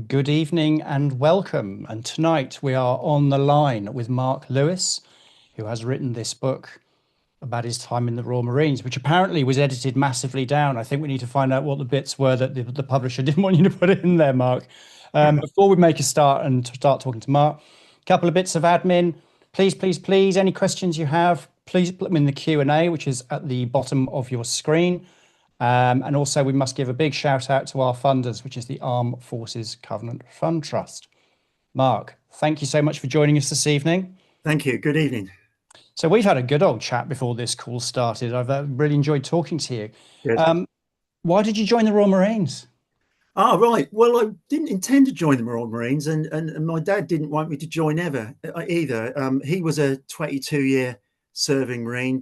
Good evening and welcome. And tonight we are on the line with Mark Lewis, who has written this book about his time in the Royal Marines, which apparently was edited massively down. I think we need to find out what the bits were that the publisher didn't want you to put in there, Mark. Before we make a start and start talking to Mark, a couple of bits of admin. Please, please, please, any questions you have, please put them in the Q&A, which is at the bottom of your screen. And also, we must give a big shout out to our funders, which is the Armed Forces Covenant Fund Trust. Mark, thank you so much for joining us this evening. Thank you. Good evening. So we've had a good old chat before this call started. I've really enjoyed talking to you. Good. Why did you join the Royal Marines? Right. Well, I didn't intend to join the Royal Marines, and my dad didn't want me to join ever either. He was a 22-year serving Marine.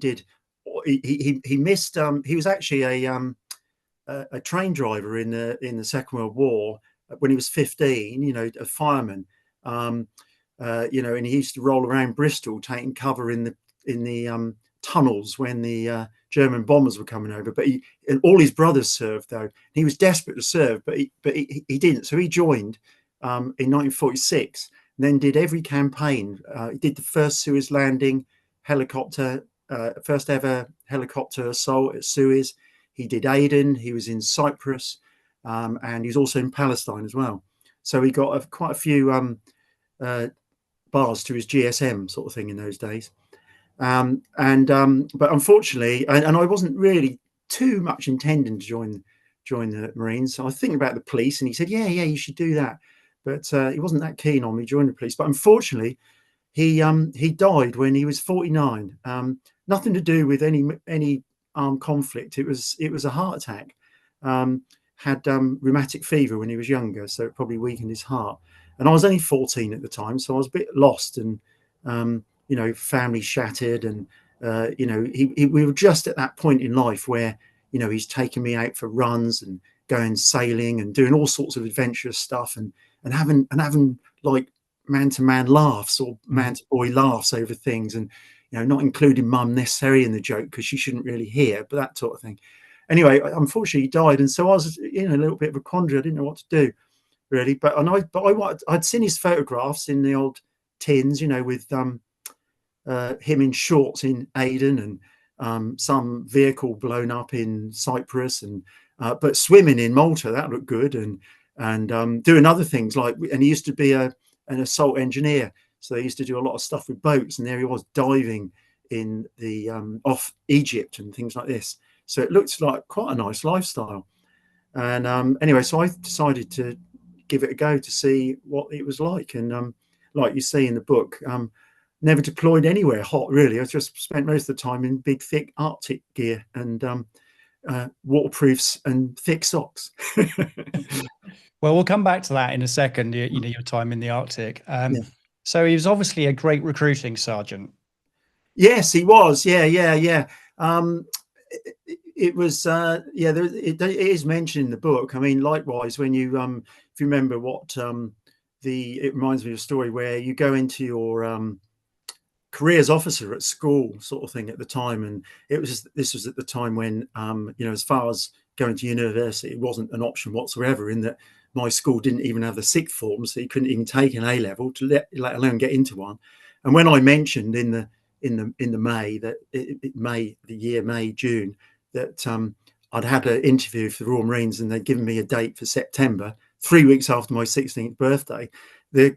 He missed. He was actually a train driver in the Second World War when he was 15. A fireman. And he used to roll around Bristol taking cover in the tunnels when the German bombers were coming over. But and all his brothers served, though. He was desperate to serve, but he didn't. So he joined in 1946, and then did every campaign. He did the first Suez landing helicopter, first ever helicopter assault at Suez. He did Aden. He was in Cyprus, and he was also in Palestine as well. So he got quite a few bars to his GSM sort of thing in those days. But unfortunately, and I wasn't really too much intending to join the Marines. So I was thinking about the police, and he said, "Yeah, you should do that." But he wasn't that keen on me joining the police. But unfortunately, he died when he was 49. Nothing to do with any armed conflict. It was a heart attack. Had rheumatic fever when he was younger, so it probably weakened his heart. And I was only 14 at the time, so I was a bit lost and family shattered, and we were just at that point in life where he's taking me out for runs and going sailing and doing all sorts of adventurous stuff and having like man-to-man laughs or man-to-boy laughs over things, and not including mum necessarily in the joke because she shouldn't really hear, but that sort of thing. Anyway, unfortunately he died, and so I was a little bit of a quandary. I didn't know what to do really, but I'd seen his photographs in the old tins, with him in shorts in Aden, and some vehicle blown up in Cyprus, and but swimming in Malta, that looked good, and doing other things and he used to be an assault engineer, so they used to do a lot of stuff with boats, and there he was diving in the off Egypt and things like this. So it looked like quite a nice lifestyle. And anyway, so I decided to give it a go to see what it was like. And like you see in the book, never deployed anywhere hot, really. I just spent most of the time in big, thick Arctic gear and waterproofs and thick socks. Well, we'll come back to that in a second, your time in the Arctic. Yeah. So he was obviously a great recruiting sergeant. Yes, he was. Yeah. It was it is mentioned in the book. I mean, likewise, when you if you remember what it reminds me of a story where you go into your careers officer at school sort of thing at the time, and this was at the time when as far as going to university, it wasn't an option whatsoever, in that my school didn't even have the sixth form, so you couldn't even take an A level to let alone get into one. And when I mentioned in the May June that I'd had an interview for the Royal Marines, and they'd given me a date for September, 3 weeks after my 16th birthday, the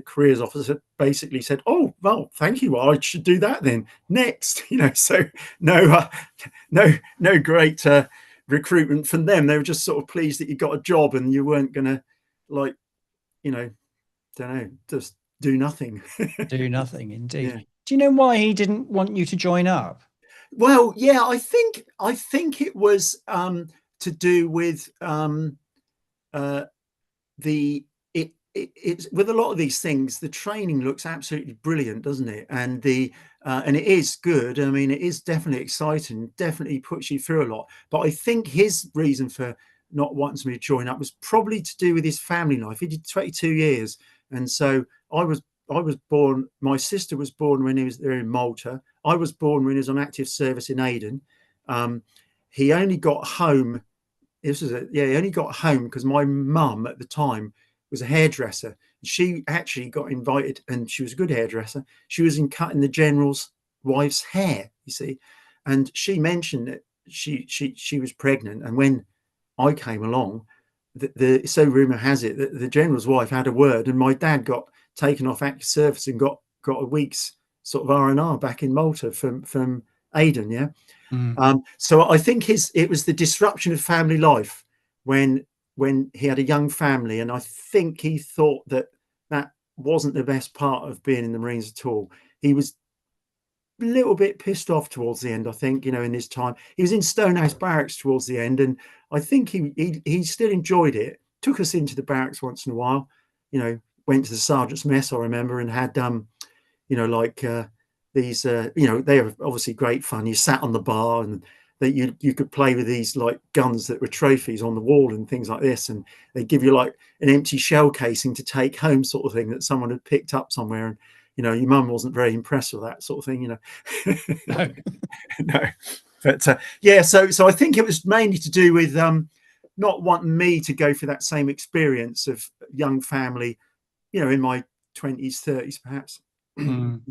careers officer basically said, "Oh, well, thank you. Well, I should do that then next." So no great recruitment from them. They were just sort of pleased that you got a job and you weren't going to, just do nothing. Do nothing, indeed. Yeah. Do you know why he didn't want you to join up? Well, yeah, I think it was to do with it's with a lot of these things. The training looks absolutely brilliant, doesn't it? And and it is good. I mean, it is definitely exciting. Definitely puts you through a lot. But I think his reason for not wanting me to join up was probably to do with his family life. He did 22 years, and so I was born. My sister was born when he was there in Malta. I was born when he was on active service in Aden. He only got home he only got home because my mum at the time was a hairdresser. She actually got invited, and she was a good hairdresser. She was in cutting the general's wife's hair, you see, and she mentioned that she was pregnant, and when I came along, so rumor has it that the general's wife had a word, and my dad got taken off active service and got a week's sort of R&R back in Malta from Aden, yeah. So I think it was the disruption of family life when he had a young family, and I think he thought that wasn't the best part of being in the Marines at all. He was a little bit pissed off towards the end, I think, in his time. He was in Stonehouse Barracks towards the end, and I think he still enjoyed it. Took us into the barracks once in a while, went to the sergeant's mess, I remember, and had these they were obviously great fun. You sat on the bar, and that you could play with these like guns that were trophies on the wall and things like this, and they give you like an empty shell casing to take home, sort of thing, that someone had picked up somewhere, and your mum wasn't very impressed with that sort of thing, No. No, but yeah, so I think it was mainly to do with not wanting me to go through that same experience of young family, in my 20s, 30s, perhaps. Do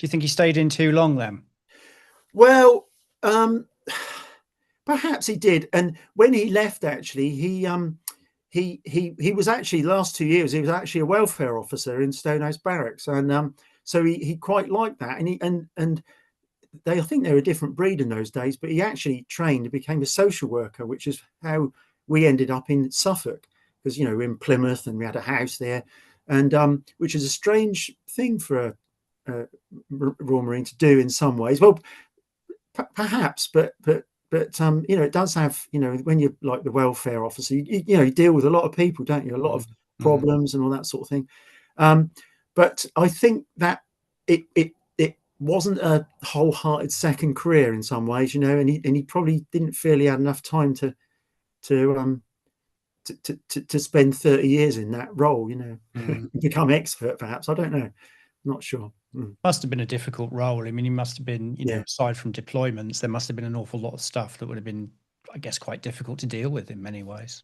you think he stayed in too long then? Well, perhaps he did. And when he left, actually, he was actually, last 2 years, he was actually a welfare officer in Stonehouse Barracks, and so he quite liked that. And I think they were a different breed in those days, but he actually trained and became a social worker, which is how we ended up in Suffolk, because we're in Plymouth and we had a house there, and which is a strange thing for a Royal Marine to do in some ways. Well, perhaps, but it does have, when you're like the welfare officer, you deal with a lot of people, don't you? A lot of problems and all that sort of thing. But I think that it wasn't a wholehearted second career in some ways, and he probably didn't feel he had enough time to spend 30 years in that role, become expert, perhaps. I don't know. Not sure. Must have been a difficult role. I mean, he must have been, aside from deployments, there must have been an awful lot of stuff that would have been, I guess, quite difficult to deal with in many ways.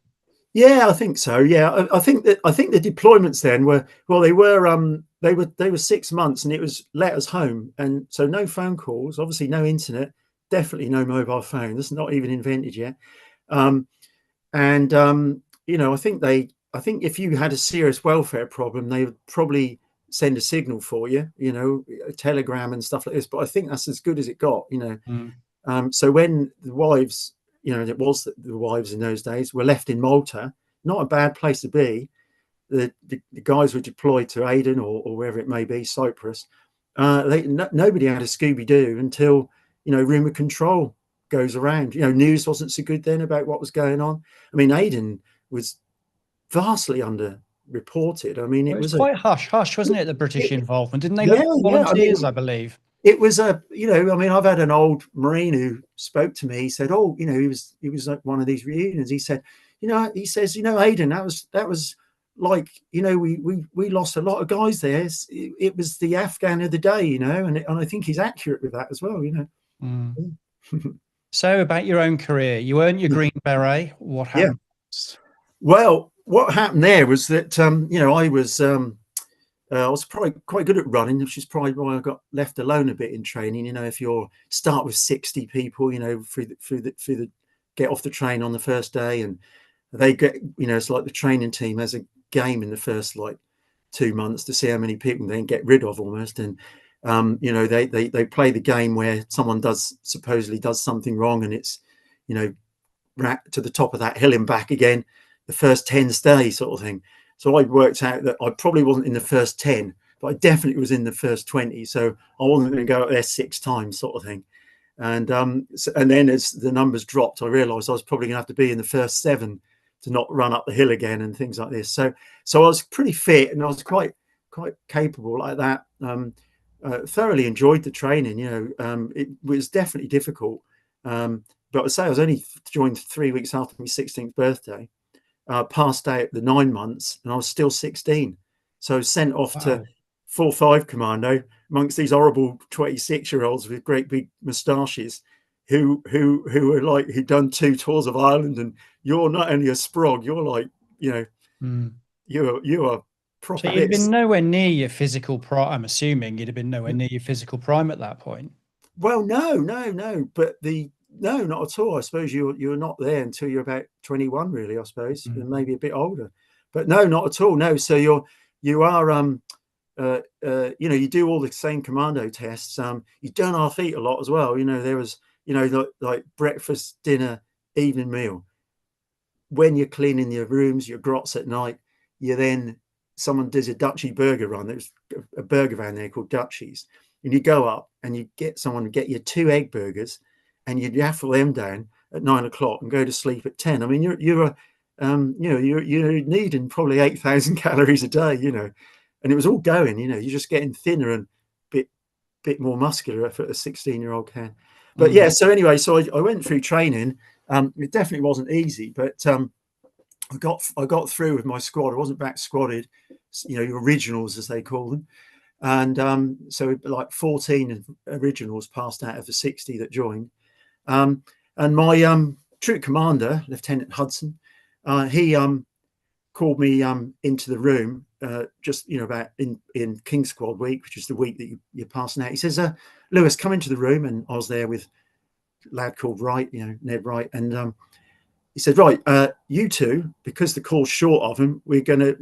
Yeah, I think so. Yeah, I think the deployments then were, well, they were 6 months, and it was letters home, and so no phone calls, obviously no internet, definitely no mobile phone. That's not even invented yet. I think if you had a serious welfare problem, they would probably send a signal for you, a telegram and stuff like this. But I think that's as good as it got, So when the wives, it was the wives in those days, were left in Malta, not a bad place to be. The guys were deployed to Aden or wherever it may be, Cyprus. Nobody had a Scooby-Doo until, rumour control goes around. News wasn't so good then about what was going on. I mean, Aden was vastly underreported. I mean, it was quite hush, wasn't it? The British involvement, didn't they? Look for volunteers, I believe. It was I mean, I've had an old Marine who spoke to me. He said, "Oh, he was at one of these reunions." He said, he says, Aden, that was like, we lost a lot of guys there. It was the Afghan of the day, and I think he's accurate with that as well, So about your own career, you earned your Green Beret. What happened? Yeah. Well, what happened there was that I was probably quite good at running, which is probably why I got left alone a bit in training. If you start with 60 people, through the get off the train on the first day, and they get, it's like the training team has a game in the first like 2 months to see how many people they can get rid of almost, and they play the game where someone supposedly does something wrong, and it's to the top of that hill and back again. The first 10 stay, sort of thing. So I worked out that I probably wasn't in the first 10, but I definitely was in the first 20. So I wasn't going to go up there 6 times, sort of thing. And then as the numbers dropped, I realised I was probably going to have to be in the first 7 to not run up the hill again and things like this. So I was pretty fit, and I was quite capable like that. Thoroughly enjoyed the training. It was definitely difficult. But I say I was only joined 3 weeks after my 16th birthday. Passed out the 9 months, and I was still 16. So sent off to 4-5 Commando amongst these horrible 26-year-olds with great big moustaches, who were like, who'd done 2 tours of Ireland, and you're not only a sprog, you're like, you are So proper you'd have bits. been nowhere near your physical prime. I'm assuming you'd have been nowhere near your physical prime at that point. Well, no, but no, not at all. I suppose you're not there until you're about 21, really. I suppose, and maybe a bit older, but no, not at all. No, so you are you do all the same commando tests. You don't half eat a lot as well. There was like breakfast, dinner, evening meal. When you're cleaning your rooms, your grots at night, someone does a Dutchie burger run. There's a burger van there called Dutchies, and you go up and you get someone to get you 2 egg burgers, and you raffle them down at 9 o'clock and go to sleep at 10. I mean, you're needing probably 8,000 calories a day, and it was all going, you're just getting thinner and bit more muscular for a 16-year-old can. But yeah, so anyway, so I went through training. It definitely wasn't easy, but I got through with my squad. I wasn't back squadded, originals as they call them, and so like 14 originals passed out of the 60 that joined. And my troop commander, Lieutenant Hudson, he called me into the room just about in King Squad week, which is the week that you're passing out. He says, Lewis, come into the room. And I was there with a lad called Wright, Ned Wright, and he said, right, you two, because the call's short of him, we're gonna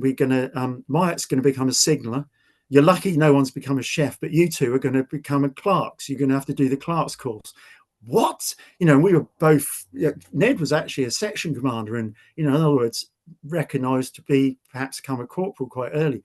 Myatt's gonna become a signaller. You're lucky no one's become a chef, but you two are going to become a clerks. You're going to have to do the clerks course. What? We were both, Ned was actually a section commander, and in other words, recognized to be perhaps become a corporal quite early.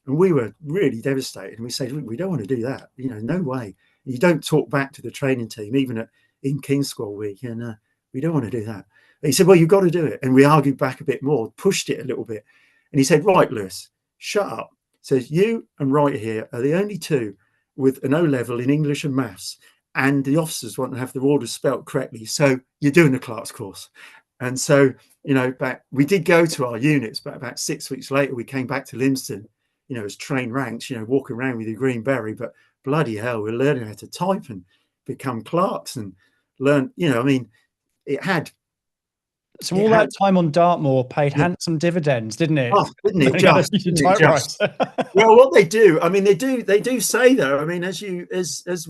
And we were really devastated. And we said, we don't want to do that. No way. You don't talk back to the training team, even in King Squad week. And we don't want to do that. And he said, well, you've got to do it. And we argued back a bit more, pushed it a little bit. And he said, right, Lewis, shut up. Says, you and Wright here are the only two with an O level in English and maths. And the officers want to have their orders spelt correctly. So you're doing the clerks course. And so, we did go to our units, but about 6 weeks later, we came back to Lympstone, as trained ranks, walking around with your green berry. But bloody hell, we're learning how to type and become clerks and learn, it had. So all that time on Dartmoor paid handsome dividends, didn't it? Oh, didn't it? Just. Well, what they do, they do say though, as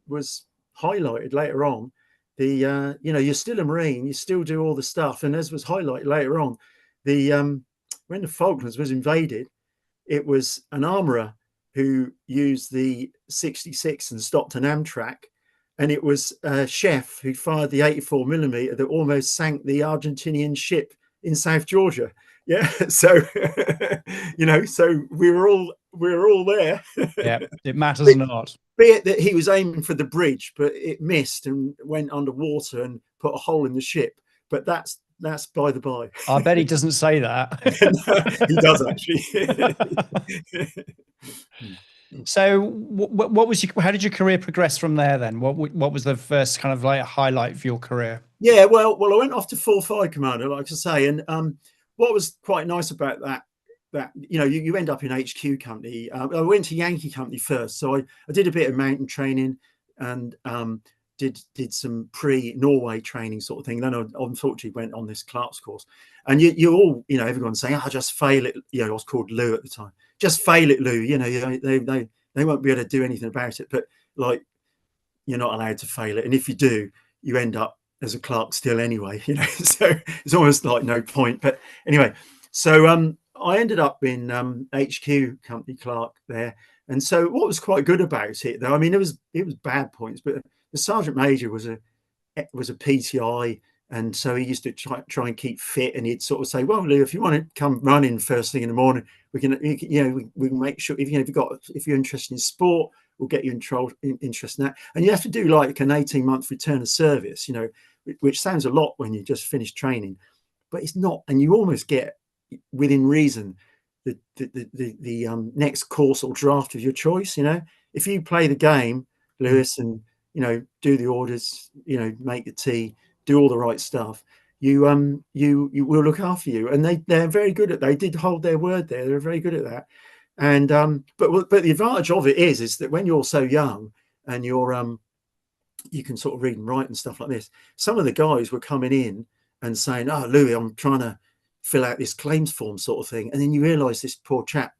was highlighted later on, you're still a Marine, you still do all the stuff, and as was highlighted later on, when the Falklands was invaded, it was an armourer who used the 66 and stopped an Amtrak, and it was a chef who fired the 84mm that almost sank the Argentinian ship in South Georgia. Yeah, so so we were all there. Yeah, it matters not. Be it that he was aiming for the bridge, but it missed and went underwater and put a hole in the ship. But that's by the by. I bet he doesn't say that. He does actually. So, what was how did your career progress from there? Then, what was the first kind of like highlight of your career? Yeah, well, I went off to 4-5 Commander, like I say, and what was quite nice about that you end up in HQ company. I went to Yankee company first, so I did a bit of mountain training and did some pre-Norway training sort of thing. Then I unfortunately went on this clerks course, and you all everyone's saying, just fail it. I was called Lou at the time. Just fail it, Lou. They won't be able to do anything about it. But like, you're not allowed to fail it, and if you do, you end up as a clerk still anyway. So it's almost like no point. But anyway, so I ended up in HQ company clerk there, and so what was quite good about it, though, it was bad points, but the sergeant major was a PTI, and so he used to try and keep fit, and he'd sort of say, well, Lou, if you want to come running first thing in the morning, we can make sure if you're interested in sport, we'll get you interested in that, and you have to do like an 18-month return of service, which sounds a lot when you just finished training, but it's not, and you almost get within reason the next course or draft of your choice. If you play the game, Lewis, and do the orders, make the tea, do all the right stuff, you will look after you, and they're very good at that. They did hold their word there. They're very good at that. And but the advantage of it is that when you're so young and you're you can sort of read and write and stuff like this. Some of the guys were coming in and saying, "Oh, Louis, I'm trying to fill out this claims form sort of thing," and then you realise this poor chap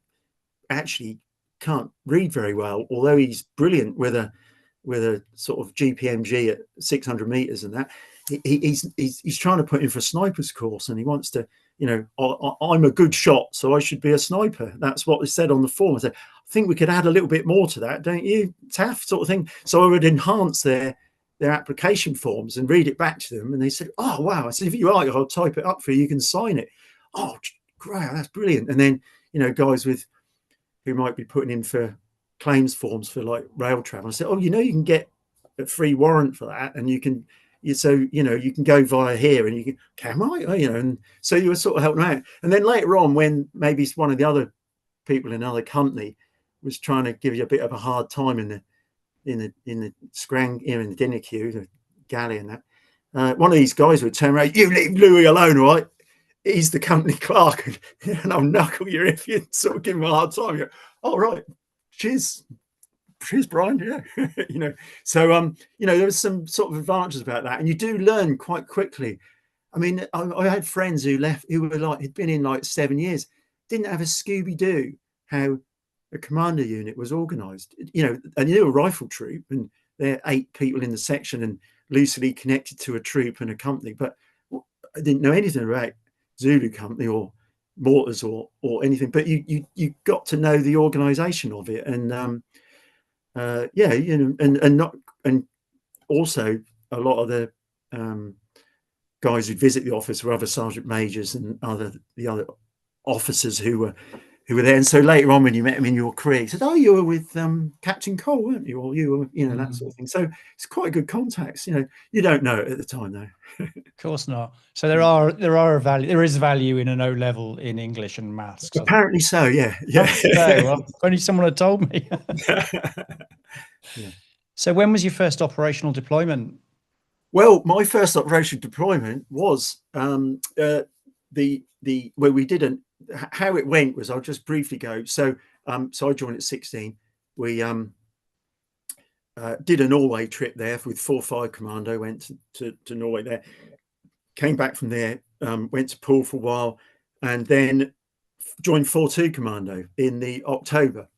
actually can't read very well, although he's brilliant with a sort of GPMG at 600 meters and that. He's trying to put in for a sniper's course, and he wants to, you know, I'm a good shot, so I should be a sniper. That's what they said on the form. I said, I think we could add a little bit more to that, don't you, Taff, sort of thing. So I would enhance their application forms and read it back to them, and they said, "Oh wow!" I said, "If you like, I'll type it up for you. You can sign it." "Oh, great, that's brilliant." And then, you know, guys who might be putting in for claims forms for like rail travel, I said, "Oh, you know, you can get a free warrant for that, and you can." So, you know, you can go via here and you can I? Oh, you know, and so you were sort of helping them out. And then later on, when maybe one of the other people in another company was trying to give you a bit of a hard time in the scrang, you know, in the dinner queue, the galley and that, one of these guys would turn around, "You leave Louis alone, right? He's the company clerk," and I'll knuckle you if you sort of give him a hard time. You go, "Oh, right, cheers, Brian." Yeah. You know, so you know, there was some sort of advantages about that, and you do learn quite quickly. I mean, I had friends who left who were like, had been in like 7 years, didn't have a Scooby-Doo how a commander unit was organized. You know, and you know, a rifle troop, and they're 8 people in the section and loosely connected to a troop and a company, but I didn't know anything about Zulu company or mortars or anything, but you got to know the organization of it. And yeah, you know, and also a lot of the guys who visit the office were other sergeant majors and the other officers who were there. And so later on, when you met them in your career, you said, "Oh, you were with Captain Cole, weren't you?" Or you were, you know, that sort of thing. So it's quite a good contacts. You know, you don't know it at the time though. Of course not. So there is value in an O level in English and maths. Apparently so, yeah. Well, if only someone had told me. Yeah. So when was your first operational deployment? Well, my first operational deployment was where we did how it went was, I'll just briefly go. So so I joined at 16. We did a Norway trip there with 4-5 Commando, went to Norway there, came back from there, went to Poole for a while, and then joined 4-2 Commando in the October.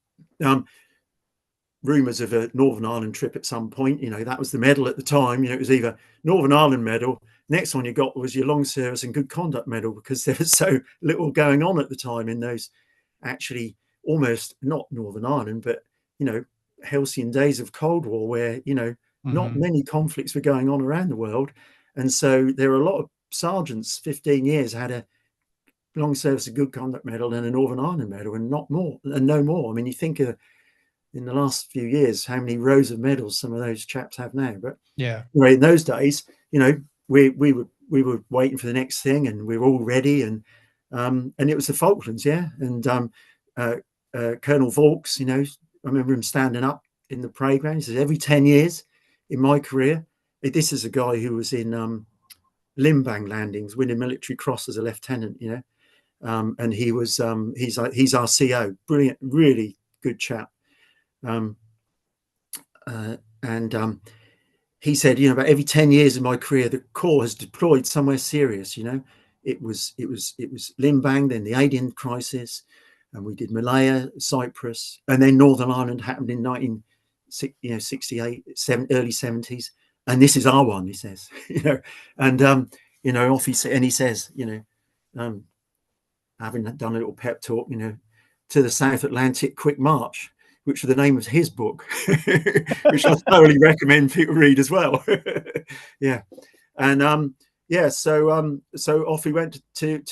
Rumours of a Northern Ireland trip at some point, you know, that was the medal at the time. You know, it was either Northern Ireland medal, next one you got was your long service and good conduct medal, because there was so little going on at the time in those actually almost not Northern Ireland, but, you know, halcyon days of Cold War where, you know, not many conflicts were going on around the world. And so there were a lot of sergeants, 15 years, had a long service and good conduct medal and a Northern Ireland medal, and not more, and no more. I mean, you think of in the last few years how many rows of medals some of those chaps have now. But yeah, anyway, in those days, you know, we were waiting for the next thing, and we were all ready, and it was the Falklands, yeah. And Colonel Vaux, you know, I remember him standing up in the parade ground. He says, "Every 10 years in my career," this is a guy who was in Limbang landings, winning Military Cross as a lieutenant, you know, and he was he's our CO, brilliant, really good chap. He said, you know, about every 10 years in my career, the Corps has deployed somewhere serious. You know, it was Limbang, then the Aden crisis, and we did Malaya, Cyprus, and then Northern Ireland happened in 1968, early 70s, and this is our one, he says. You know, and you know, off he says, you know, having done a little pep talk, you know, to the South Atlantic, quick march, which was the name of his book, which I thoroughly recommend people read as well. Yeah, and yeah, so off we went to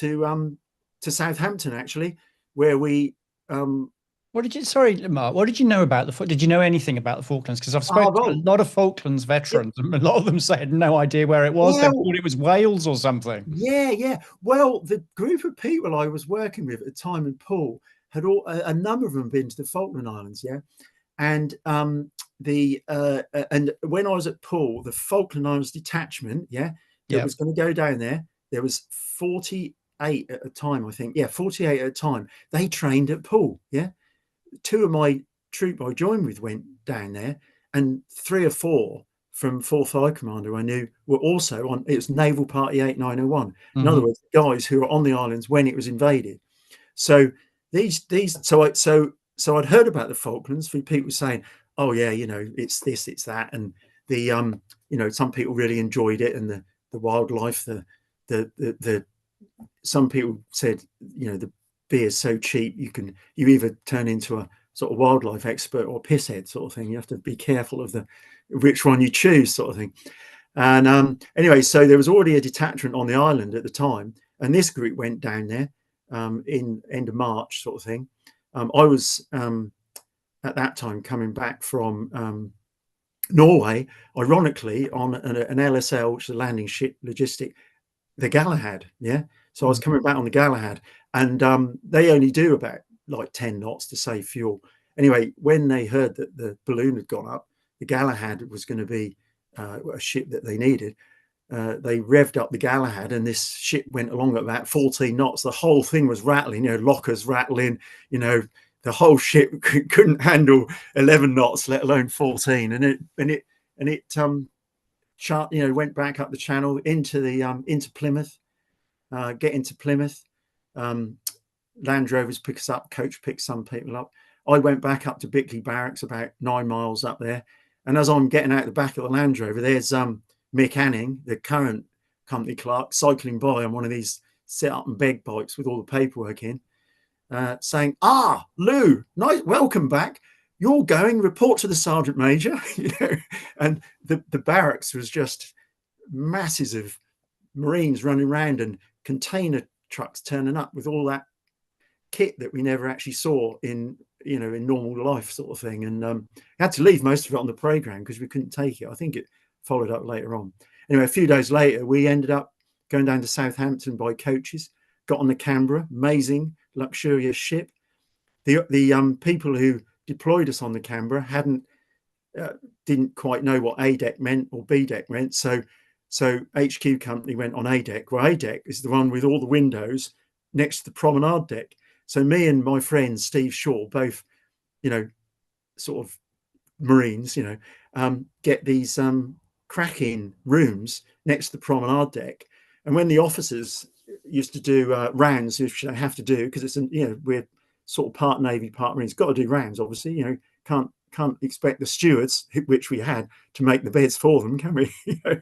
Southampton, actually, where we. What did you? Sorry, Mark. What did you know about the? Did you know anything about the Falklands? Because I've spoken to a lot of Falklands veterans, and a lot of them said no idea where it was. They thought it was Wales or something. Yeah. Well, the group of people I was working with at the time in Poole had a number of them been to the Falkland Islands, yeah. And and when I was at Poole, the Falkland Islands detachment, yeah, that was going to go down there was 48 at a time, I think. Yeah, 48 at a time. They trained at Poole, yeah. 2 of my troop I joined with went down there, and 3 or 4 from 4th High Command who I knew were also on. It was Naval Party 8901. In other Mm-hmm. words, guys who were on the islands when it was invaded. So so I'd heard about the Falklands through people saying, "Oh yeah, you know, it's this, it's that," and the you know, some people really enjoyed it, and the wildlife, the some people said, you know, the beer's so cheap you either turn into a sort of wildlife expert or pisshead sort of thing. You have to be careful of which one you choose, sort of thing. And anyway, so there was already a detachment on the island at the time, and this group went down there in end of March, sort of thing. I was at that time coming back from Norway, ironically, on an LSL, which is a landing ship logistic, the Galahad. Yeah. So I was coming back on the Galahad, and they only do about like 10 knots to save fuel. Anyway, when they heard that the balloon had gone up, the Galahad was going to be a ship that they needed. They revved up the Galahad, and this ship went along at about 14 knots. The whole thing was rattling, you know, lockers rattling, you know, the whole ship couldn't handle 11 knots, let alone 14. And it you know, went back up the channel into Plymouth, get into Plymouth. Land Rovers pick us up, coach picks some people up. I went back up to Bickley Barracks, about 9 miles up there. And as I'm getting out the back of the Land Rover, there's Mick Anning, the current company clerk, cycling by on one of these sit up and beg bikes with all the paperwork in, saying, "Ah, Lou, nice, welcome back. You're going, report to the Sergeant Major." You know, and the barracks was just masses of Marines running around and container trucks turning up with all that kit that we never actually saw in, you know, in normal life, sort of thing. And had to leave most of it on the program because we couldn't take it. I think it followed up later on. Anyway, a few days later, we ended up going down to Southampton by coaches, got on the Canberra, amazing, luxurious ship. The people who deployed us on the Canberra didn't quite know what A deck meant or B deck meant. So HQ company went on A deck. Well, A deck is the one with all the windows next to the promenade deck. So me and my friend Steve Shaw, both, you know, sort of Marines, you know, get these cracking rooms next to the promenade deck. And when the officers used to do rounds, which they have to do because it's, you know, we're sort of part Navy, part Marines, got to do rounds, obviously, you know, can't expect the stewards, which we had, to make the beds for them, can we? You know?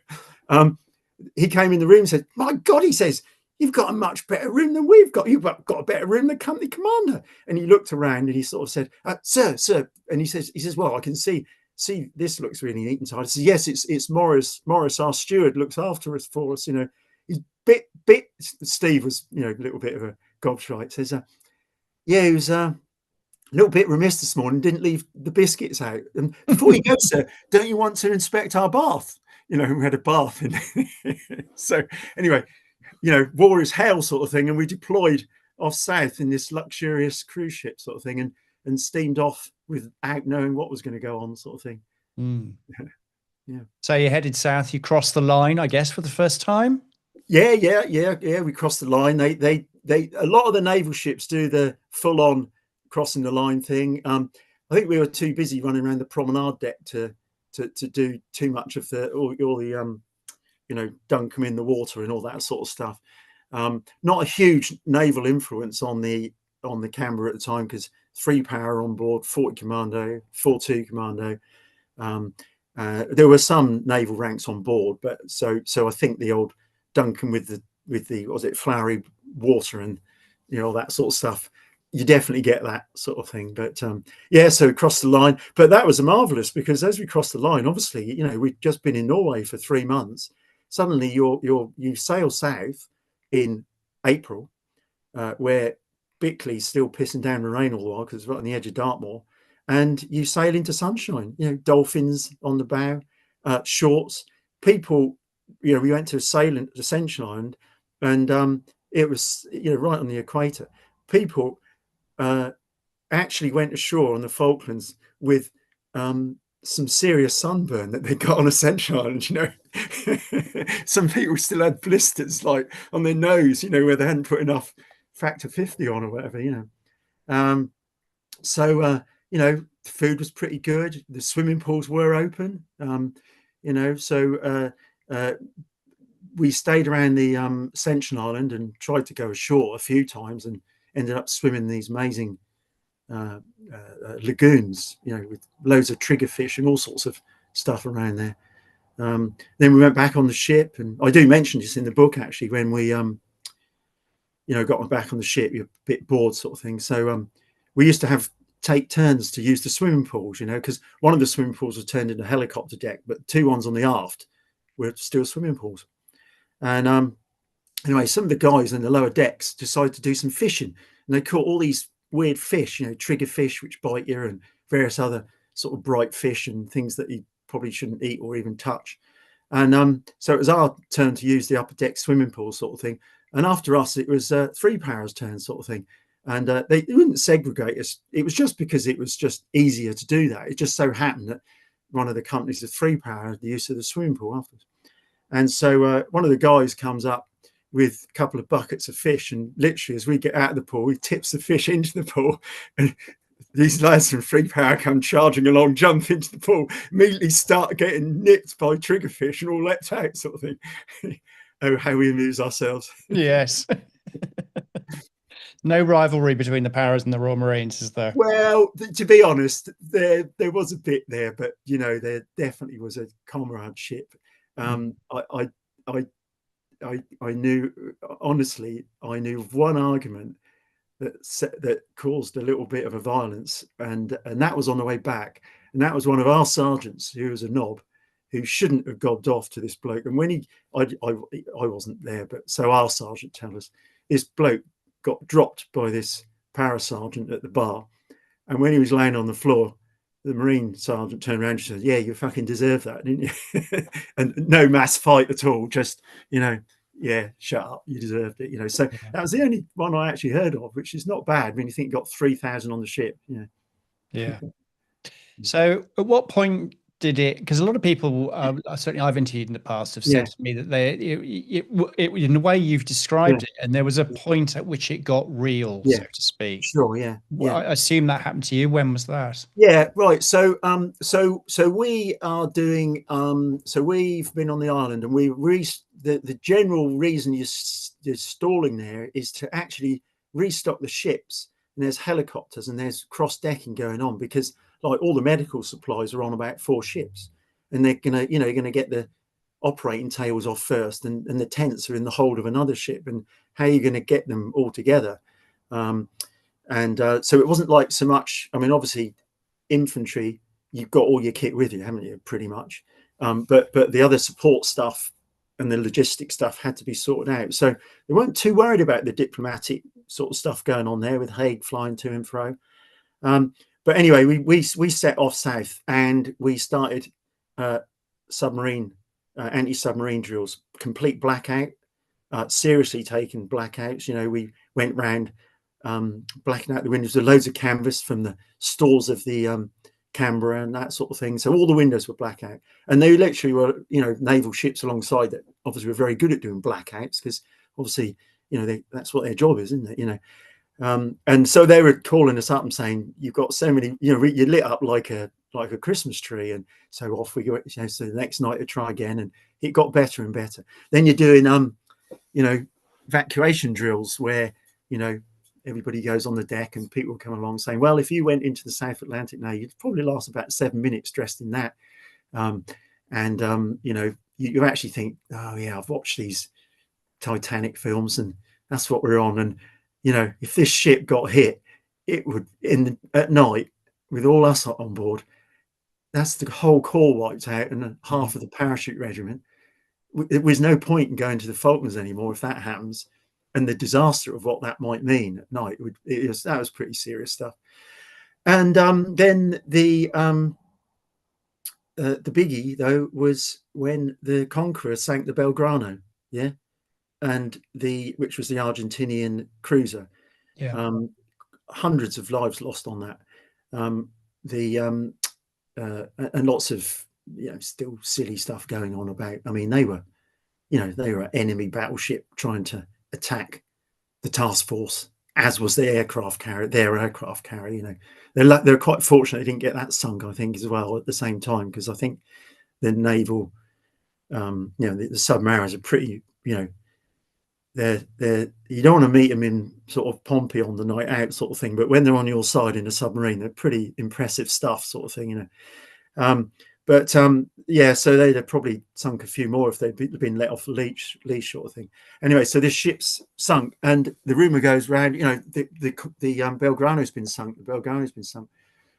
He came in the room and said, "My God," he says, "you've got a much better room than we've got. You've got a better room than company commander." And he looked around and he sort of said, "Sir," and he says, "Well, I can see this looks really neat and tidy." I said, "Yes, it's Morris, our steward, looks after us for us." You know, he's bit. Steve was, you know, a little bit of a gobshite. Says, "Yeah, he was a little bit remiss this morning, didn't leave the biscuits out. And before you go, sir, don't you want to inspect our bath?" You know, we had a bath. So anyway, you know, war is hell sort of thing. And we deployed off south in this luxurious cruise ship sort of thing, and steamed off without knowing what was going to go on, sort of thing. Mm. Yeah. So you headed south, you crossed the line, I guess, for the first time? Yeah. We crossed the line. They a lot of the naval ships do the full on crossing the line thing. I think we were too busy running around the promenade deck to do too much of all the you know, dunk them in the water and all that sort of stuff. Not a huge naval influence on the Canberra at the time, because 3 power on board, 40 Commando, 42 Commando. There were some naval ranks on board, but so I think the old Duncan with the what was it, flowery water and, you know, all that sort of stuff, you definitely get that sort of thing. But yeah, so we crossed the line. But that was marvelous, because as we crossed the line, obviously, you know, we'd just been in Norway for 3 months. Suddenly you sail south in April, where Bickley's still pissing down the rain all the while because it's right on the edge of Dartmoor, and you sail into sunshine. You know, dolphins on the bow, shorts. People, you know, we went to Ascension Island, and it was, you know, right on the equator. People actually went ashore on the Falklands with some serious sunburn that they got on Ascension Island, you know. Some people still had blisters like on their nose, you know, where they hadn't put enough factor 50 on or whatever, you know. So you know, the food was pretty good. The swimming pools were open. you know. So we stayed around the Ascension Island and tried to go ashore a few times, and ended up swimming these amazing lagoons, you know, with loads of triggerfish and all sorts of stuff around there. Then we went back on the ship, and I do mention this in the book actually, when we you know, got back on the ship, you're a bit bored sort of thing. So we used to take turns to use the swimming pools, you know, because one of the swimming pools was turned into a helicopter deck, but two ones on the aft were still swimming pools. And anyway, some of the guys in the lower decks decided to do some fishing, and they caught all these weird fish, you know, trigger fish which bite you, and various other sort of bright fish and things that you probably shouldn't eat or even touch. And so it was our turn to use the upper deck swimming pool sort of thing. And after us, it was Three Power's turn sort of thing. And they wouldn't segregate us. It was just because it was just easier to do that. It just so happened that one of the companies of Three Power had the use of the swimming pool afterwards. And so one of the guys comes up with a couple of buckets of fish, and literally as we get out of the pool, he tips the fish into the pool, and these lads from Three Power come charging along, jump into the pool, immediately start getting nipped by triggerfish and all leapt out sort of thing. Oh, how we amuse ourselves. Yes. No rivalry between the Powers and the Royal Marines, is there? Well, to be honest, there was a bit there, but you know, there definitely was a comradeship. I knew, honestly, I knew of one argument that caused a little bit of a violence, and that was on the way back, and that was one of our sergeants, who was a knob, who shouldn't have gobbed off to this bloke. And when I wasn't there, but so our sergeant tell us, this bloke got dropped by this para sergeant at the bar, and when he was laying on the floor, the Marine sergeant turned around and said, "Yeah, you fucking deserve that, didn't you?" And no mass fight at all, just, you know, yeah, shut up, you deserved it, you know. So that was the only one I actually heard of, which is not bad when you think you got 3,000 on the ship. Yeah. So at what point did it, because a lot of people, certainly I've interviewed in the past, have said to me that it in the way you've described it, and there was a point at which it got real, so to speak. Sure, yeah. Well, I assume that happened to you. When was that? Yeah, right. So so we are doing so we've been on the island, and the general reason you're stalling there is to actually restock the ships, and there's helicopters and there's cross-decking going on, because like all the medical supplies are on about 4 ships, and they're gonna, you know, you're gonna get the operating tables off first, and the tents are in the hold of another ship, and how are you going to get them all together? So it wasn't like so much, I mean, obviously infantry, you've got all your kit with you, haven't you, pretty much, but the other support stuff and the logistic stuff had to be sorted out. So they weren't too worried about the diplomatic sort of stuff going on there with Haig flying to and fro. But anyway, we set off south, and we started submarine anti-submarine drills, complete blackout, seriously taken blackouts. You know, we went round blacking out the windows with loads of canvas from the stores of the Canberra and that sort of thing. So all the windows were blackout, and they literally were, you know, naval ships alongside that obviously were very good at doing blackouts, because obviously, you know, that's what their job is, isn't it? You know. And so they were calling us up and saying, "You've got so many, you know, you lit up like a Christmas tree." And so off we go. You know, so the next night to try again, and it got better and better. Then you're doing you know, evacuation drills where, you know, everybody goes on the deck, and people come along saying, "Well, if you went into the South Atlantic now, you'd probably last about 7 minutes dressed in that." You know, you actually think, "Oh yeah, I've watched these Titanic films, and that's what we're on." And you know, if this ship got hit, it would, at night, with all us on board, that's the whole corps wiped out, and half of the parachute regiment. There was no point in going to the Falklands anymore if that happens, and the disaster of what that might mean at night. That was pretty serious stuff. And then the biggie though was when the Conqueror sank the Belgrano, yeah, and which was the Argentinian cruiser. Yeah. Hundreds of lives lost on that. And lots of, you know, still silly stuff going on about. I mean, they were, you know, they were an enemy battleship trying to attack the task force, as was their aircraft carrier. You know, they're quite fortunate they didn't get that sunk, I think, as well at the same time, because I think naval, the submarines are pretty, they're you don't want to meet them in sort of Pompey on the night out sort of thing, but when they're on your side in a submarine, they're pretty impressive stuff sort of thing, yeah, so they'd have probably sunk a few more if they'd been let off leash sort of thing. Anyway, so this ship's sunk, and the rumor goes around, the Belgrano's been sunk,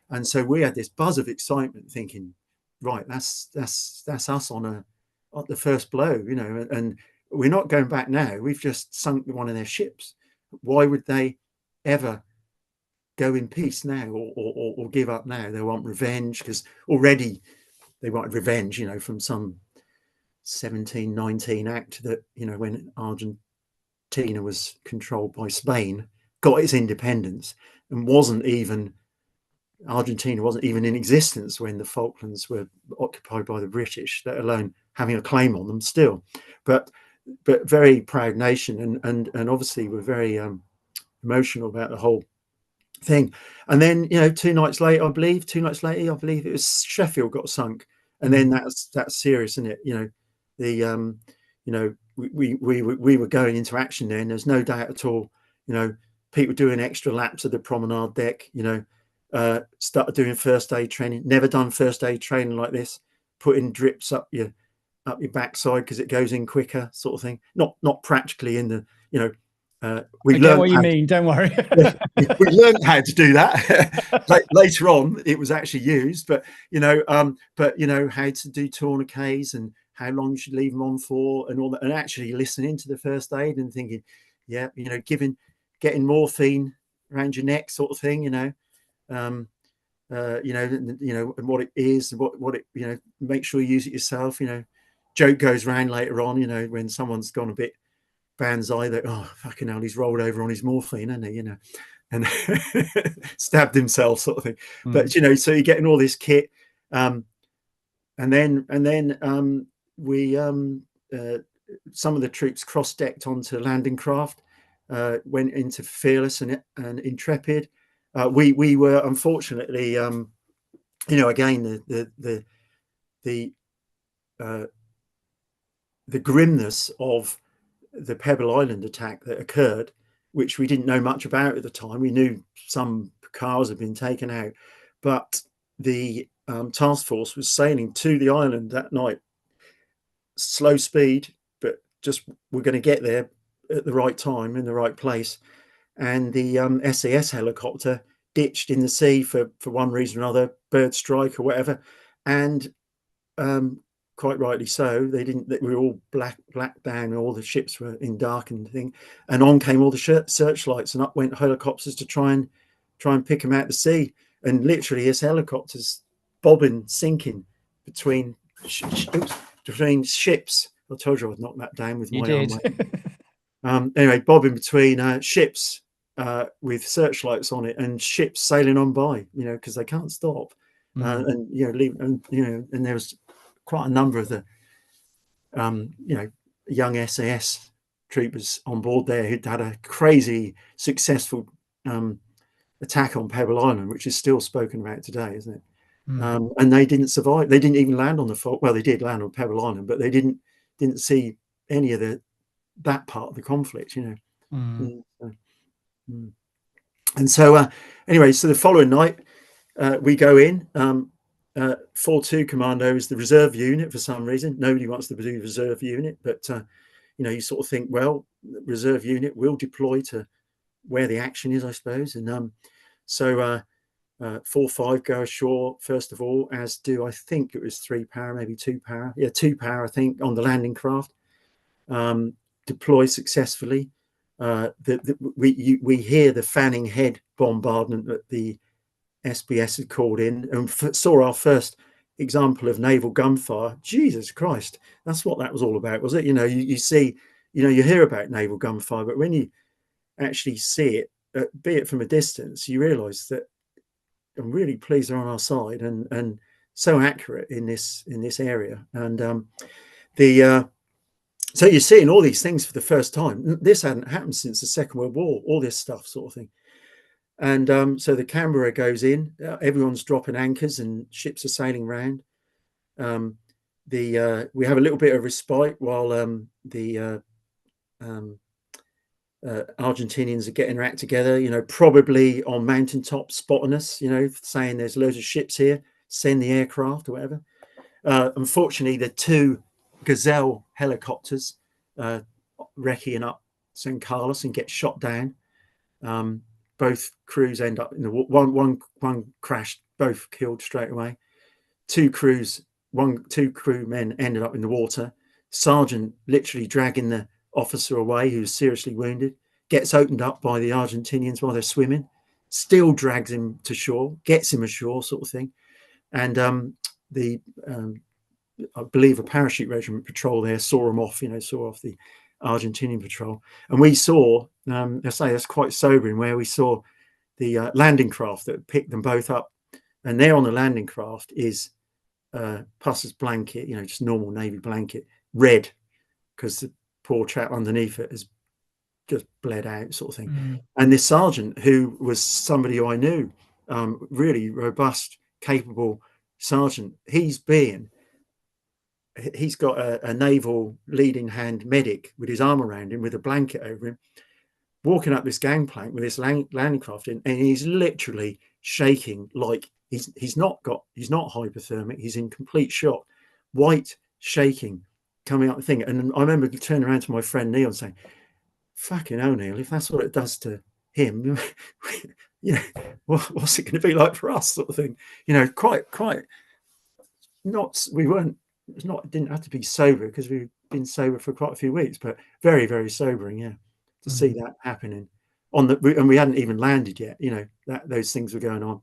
and so we had this buzz of excitement, thinking, right, that's us on the first blow, and we're not going back now. We've just sunk one of their ships. Why would they ever go in peace now or give up now? They want revenge, because already they wanted revenge, from some 1719 act that, when Argentina was controlled by Spain, got its independence, and Argentina wasn't even in existence when the Falklands were occupied by the British, let alone having a claim on them still. But very proud nation, and obviously we're very emotional about the whole thing. And then 2 nights later, I believe it was Sheffield got sunk, and then that's serious, isn't it? We were going into action then. There's no doubt at all. People doing extra laps of the promenade deck. Started doing first aid training. Never done first aid training like this. Putting drips up your backside because it goes in quicker, sort of thing. Not practically in the we get what you mean. Don't worry. We learned how to do that. Later on, it was actually used, but how to do tourniquets and how long you should leave them on for, and all that, and actually listening to the first aid and thinking, getting morphine around your neck, sort of thing, and what it is, and what it, make sure you use it yourself. Joke goes around later on, when someone's gone a bit banzai, that, oh, fucking hell, he's rolled over on his morphine, hasn't he, and stabbed himself, sort of thing. But so you're getting all this kit, and then we some of the troops cross-decked onto landing craft, went into Fearless and Intrepid. We were unfortunately, again, the grimness of the Pebble Island attack that occurred, which we didn't know much about at the time. We knew some cars had been taken out, but the task force was sailing to the island that night, slow speed, but just we're going to get there at the right time in the right place. And the SAS helicopter ditched in the sea for one reason or another, bird strike or whatever, and quite rightly so. We were all black down, all the ships were in darkened thing, and on came all the searchlights, and up went helicopters to try and pick them out to sea. And literally, his helicopters bobbing, sinking between ships. I told you I'd knock that down with my arm. Anyway, bobbing between ships with searchlights on it, and ships sailing on by, because they can't stop. And there was quite a number of the young SAS troopers on board there who'd had a crazy successful attack on Pebble Island, which is still spoken about today, isn't it? And they didn't survive. They didn't even land on the fault. Well, they did land on Pebble Island, but they didn't see any of that part of the conflict, And so anyway, so the following night we go in. 4-2 Commando is the reserve unit for some reason. Nobody wants to do reserve unit, but you sort of think, well, reserve unit will deploy to where the action is, I suppose. And so 4-5 go ashore first of all, as do, I think it was 3 para, maybe 2 para. Yeah, 2 para, I think, on the landing craft. Deploy successfully. We hear the Fanning Head bombardment that the SBS had called in, and saw our first example of naval gunfire. Jesus Christ, that's what that was all about, was it? You see, you hear about naval gunfire, but when you actually see it, be it from a distance, you realise that I'm really pleased they're on our side, and so accurate in this area. And so you're seeing all these things for the first time. This hadn't happened since the Second World War, all this stuff, sort of thing. And so the Canberra goes in, everyone's dropping anchors and ships are sailing around. we have a little bit of respite while the Argentinians are getting their act together, you know, probably on mountaintop spotting us, you know, saying there's loads of ships here, send the aircraft or whatever. Unfortunately, the two Gazelle helicopters wrecking up San Carlos and get shot down. Both crews end up in the one crashed, both killed straight away. Two crew men ended up in the water. Sergeant literally dragging the officer away who's seriously wounded, gets opened up by the Argentinians while they're swimming, still drags him to shore, gets him ashore, sort of thing. And I believe a parachute regiment patrol there saw them off, you know, saw off the Argentinian patrol. And we saw, I say that's quite sobering, where we saw the landing craft that picked them both up. And there on the landing craft is Pusser's blanket, you know, just normal Navy blanket, red, because the poor chap underneath it has just bled out, sort of thing. And this sergeant, who was somebody who I knew, really robust, capable sergeant, he's got a naval leading hand medic with his arm around him with a blanket over him, walking up this gangplank with this landing craft in, and he's literally shaking like he's not hypothermic, he's in complete shock, white, shaking, coming up the thing. And I remember turning around to my friend Neil and saying, fucking hell, Neil, if that's what it does to him, you know, what's it going to be like for us, sort of thing. You know, quite not, didn't have to be sober, because we've been sober for quite a few weeks, but very, very sobering, yeah, to see that happening and we hadn't even landed yet, you know, those things were going on.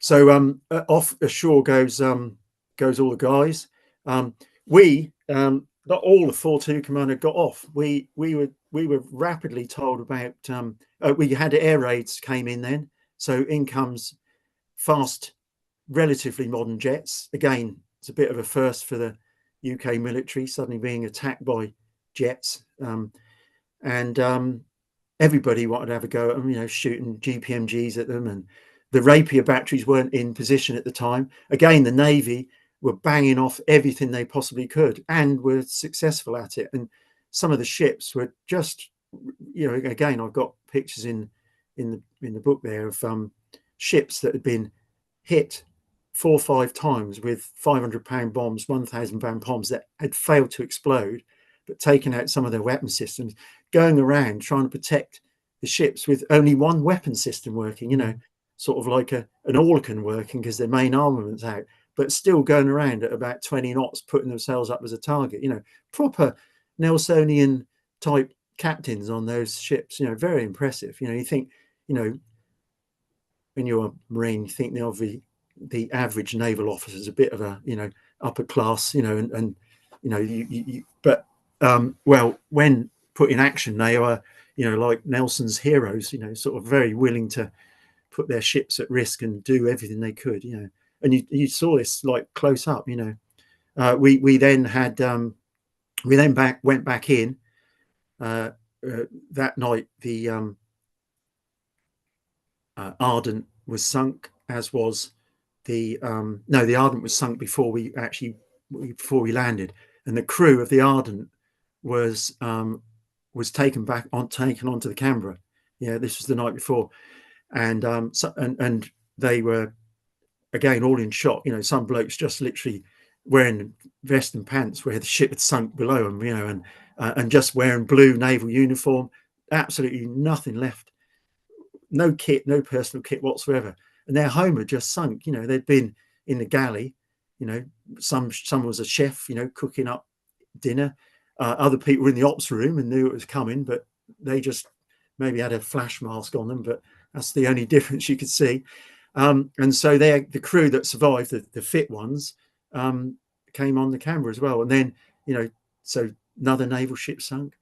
So off ashore goes all the guys. We not all the 4-2 Commando got off. We were rapidly told about we had air raids came in then, so in comes fast, relatively modern jets. Again, it's a bit of a first for the UK military, suddenly being attacked by jets, and everybody wanted to have a go at them, you know, shooting GPMGs at them, and the Rapier batteries weren't in position at the time. Again, the Navy were banging off everything they possibly could and were successful at it. And some of the ships were just, you know, again, I've got pictures in the book there of ships that had been hit 4 or 5 times with 500-pound bombs, 1,000-pound bombs that had failed to explode, but taken out some of their weapon systems, going around trying to protect the ships with only one weapon system working, you know, sort of like an Orlecan working because their main armament's out, but still going around at about 20 knots, putting themselves up as a target, you know, proper Nelsonian type captains on those ships, you know, very impressive. You know, you think, you know, when you're a Marine, you think the average naval officer is a bit of a, you know, upper class, you know, and you know, but well, when put in action, they are, you know, like Nelson's heroes, you know, sort of very willing to put their ships at risk and do everything they could, you know. And you saw this like close up, you know. We then had went back in that night. The Ardent was sunk, as was the the Ardent was sunk before we landed, and the crew of the Ardent was taken onto the Canberra. Yeah, this was the night before, and and they were again all in shock. You know, some blokes just literally wearing vest and pants where the ship had sunk below them, you know, and just wearing blue naval uniform, absolutely nothing left, no kit, no personal kit whatsoever, and their home had just sunk. You know, they'd been in the galley, you know, some was a chef, you know, cooking up dinner. Other people were in the ops room and knew it was coming, but they just maybe had a flash mask on them, but that's the only difference you could see. And so the crew that survived, the fit ones, came on the Canberra as well. And then, you know, so another naval ship sunk,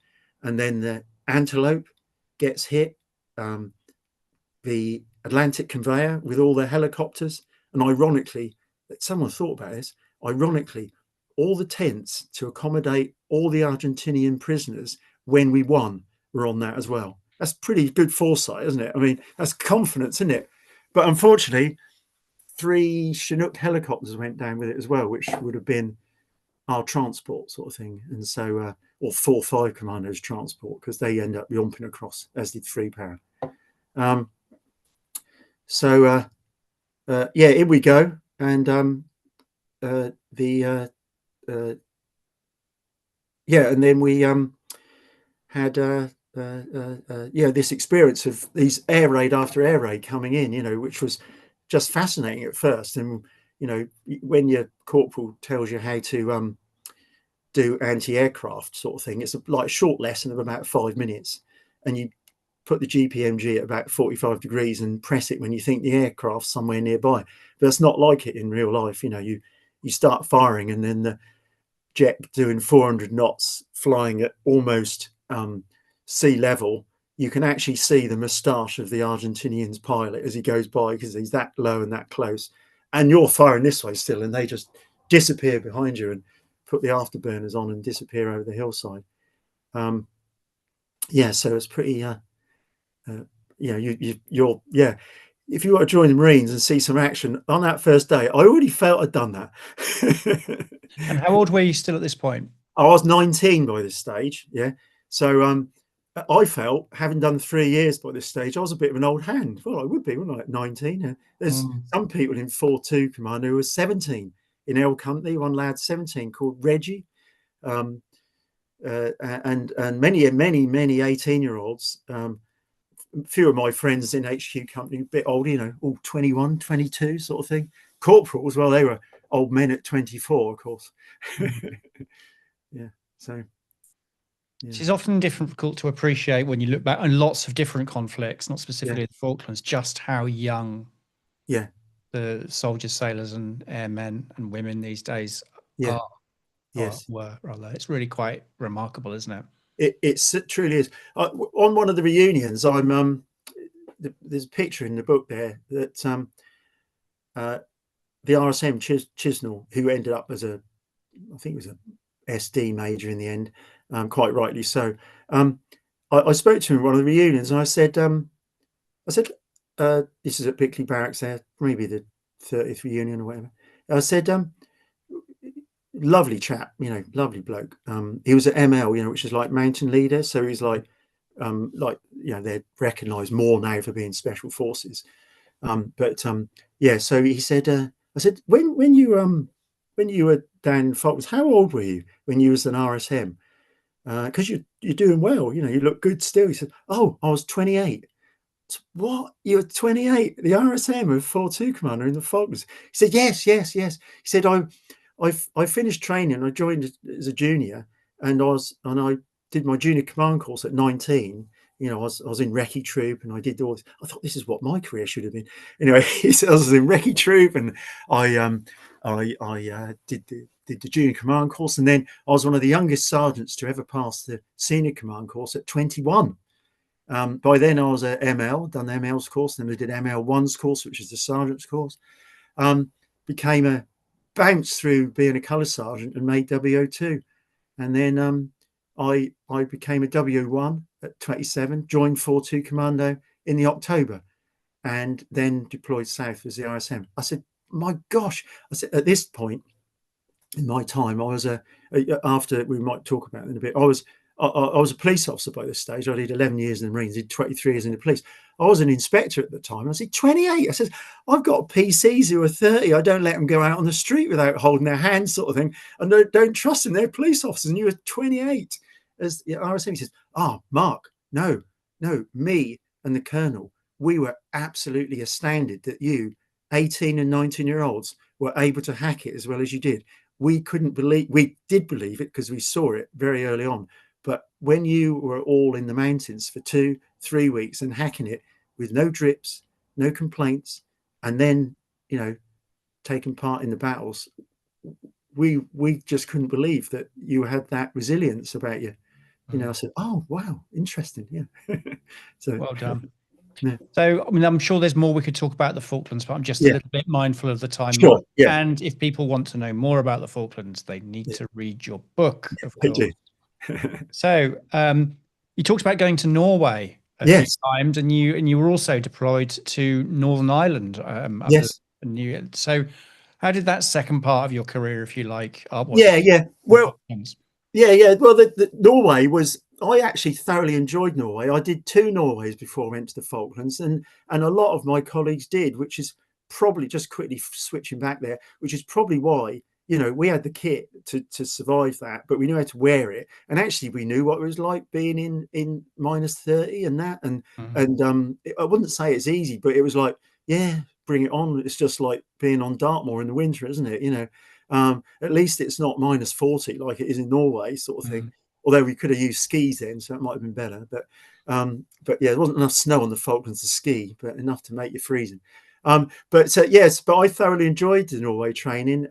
and then the Antelope gets hit, the Atlantic conveyor with all their helicopters. And ironically, someone thought about this, ironically, all the tents to accommodate all the Argentinian prisoners when we won were on that as well. That's pretty good foresight, isn't it? I mean, that's confidence, isn't it? But unfortunately, 3 Chinook helicopters went down with it as well, which would have been our transport sort of thing. And so, or 4-5 Commandos transport, because they end up yomping across, as did 3 Para. Yeah, here we go. And yeah, and then we had this experience of these air raid after air raid coming in, you know, which was just fascinating at first. And you know, when your corporal tells you how to do anti-aircraft sort of thing, it's like a short lesson of about 5 minutes, and you put the GPMG at about 45 degrees and press it when you think the aircraft's somewhere nearby. But it's not like it in real life. You know, you start firing, and then the jet doing 400 knots, flying at almost sea level, you can actually see the moustache of the Argentinian's pilot as he goes by, because he's that low and that close. And you're firing this way still, and they just disappear behind you and put the afterburners on and disappear over the hillside. Yeah, so it's pretty, you know, you're, yeah. If you want to join the Marines and see some action on that first day, I already felt I'd done that. And how old were you still at this point? I was 19 by this stage, yeah. So I felt, having done 3 years by this stage, I was a bit of an old hand. Well, I would be, wouldn't I, at 19? There's some people in 4-2 Commando who were 17 in L Company. One lad 17 called Reggie, and many 18-year-olds. A few of my friends in HQ Company, a bit older, you know, all 21, 22 sort of thing. Corporals, well, they were old men at 24, of course. Yeah, so. Yeah. It's often difficult to appreciate when you look back on lots of different conflicts, not specifically the Falklands, just how young the soldiers, sailors, and airmen and women these days are. Were rather. It's really quite remarkable, isn't it? It truly is. On one of the reunions, I'm there's a picture in the book there that the RSM Chisnell, who ended up as I think it was a SD major in the end, quite rightly so. I spoke to him at one of the reunions, and I said, this is at Bickley Barracks there, maybe the 30th reunion or whatever. I said, lovely chap, you know, lovely bloke. He was at ML, you know, which is like mountain leader. So he's like, you know, they're recognised more now for being special forces. Yeah, so he said, I said, when you were down in Falklands, how old were you when you was an RSM? Because you're doing well, you know, you look good still. He said, oh, I was 28. Said, what? You were 28? The RSM of 4-2 Commander in the Falklands? He said, yes. He said, I finished training. I joined as a junior, and I did my junior command course at 19. You know, I was in recce troop, and I did all this. I thought, this is what my career should have been. Anyway, he said I was in recce troop, and I did the junior command course, and then I was one of the youngest sergeants to ever pass the senior command course at 21. By then I was at ML, done the ML's course, then I did ML1's course, which is the sergeant's course. Became a bounce through being a colour sergeant and made WO2, and then I became a W1 at 27, joined 4-2 Commando in the October, and then deployed south as the RSM. I said, my gosh, I said, at this point in my time, I was after, we might talk about it in a bit, I was a police officer by this stage. I did 11 years in the Marines, did 23 years in the police. I was an inspector at the time. I said, 28. I said, I've got PCs who are 30. I don't let them go out on the street without holding their hands, sort of thing. And don't trust them. They're police officers. And you were 28 as the RSM. He says, Mark, no, me and the colonel, we were absolutely astounded that you, 18 and 19-year-olds, were able to hack it as well as you did. We couldn't believe, we did believe it because we saw it very early on. But when you were all in the mountains for 2-3 weeks and hacking it with no drips, no complaints, and then, you know, taking part in the battles, we just couldn't believe that you had that resilience about you. You know, I said, oh, wow, interesting. Yeah. So well done. Yeah. So, I mean, I'm sure there's more we could talk about the Falklands, but I'm just a little bit mindful of the time. Sure. Yeah. And if people want to know more about the Falklands, they need to read your book, of course. So you talked about going to Norway a few times, and you were also deployed to Northern Ireland. So, how did that second part of your career, if you like, Yeah. Well, yeah. Well, the Norway was. I actually thoroughly enjoyed Norway. I did 2 Norways before I went to the Falklands, and a lot of my colleagues did, which is probably, just quickly switching back there, which is probably why, we had the kit to survive that, but we knew how to wear it, and actually we knew what it was like being in -30 and that, I wouldn't say it's easy, but it was like, yeah, bring it on. It's just like being on Dartmoor in the winter, isn't it? At least it's not -40 like it is in Norway, sort of thing. Although we could have used skis then, so that might have been better. But yeah, there wasn't enough snow on the Falklands to ski, but enough to make you freezing. Yes, but I thoroughly enjoyed the Norway training.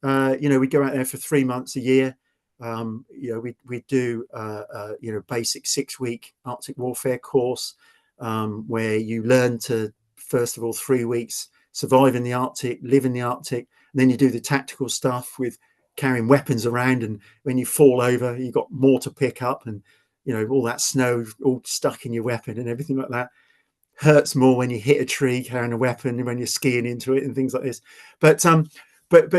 We go out there for 3 months a year. We do basic 6-week Arctic warfare course, where you learn to, first of all, 3 weeks survive in the Arctic, live in the Arctic, and then you do the tactical stuff with carrying weapons around, and when you fall over, you've got more to pick up, and all that snow all stuck in your weapon and everything like that. Hurts more when you hit a tree carrying a weapon and when you're skiing into it and things like this. But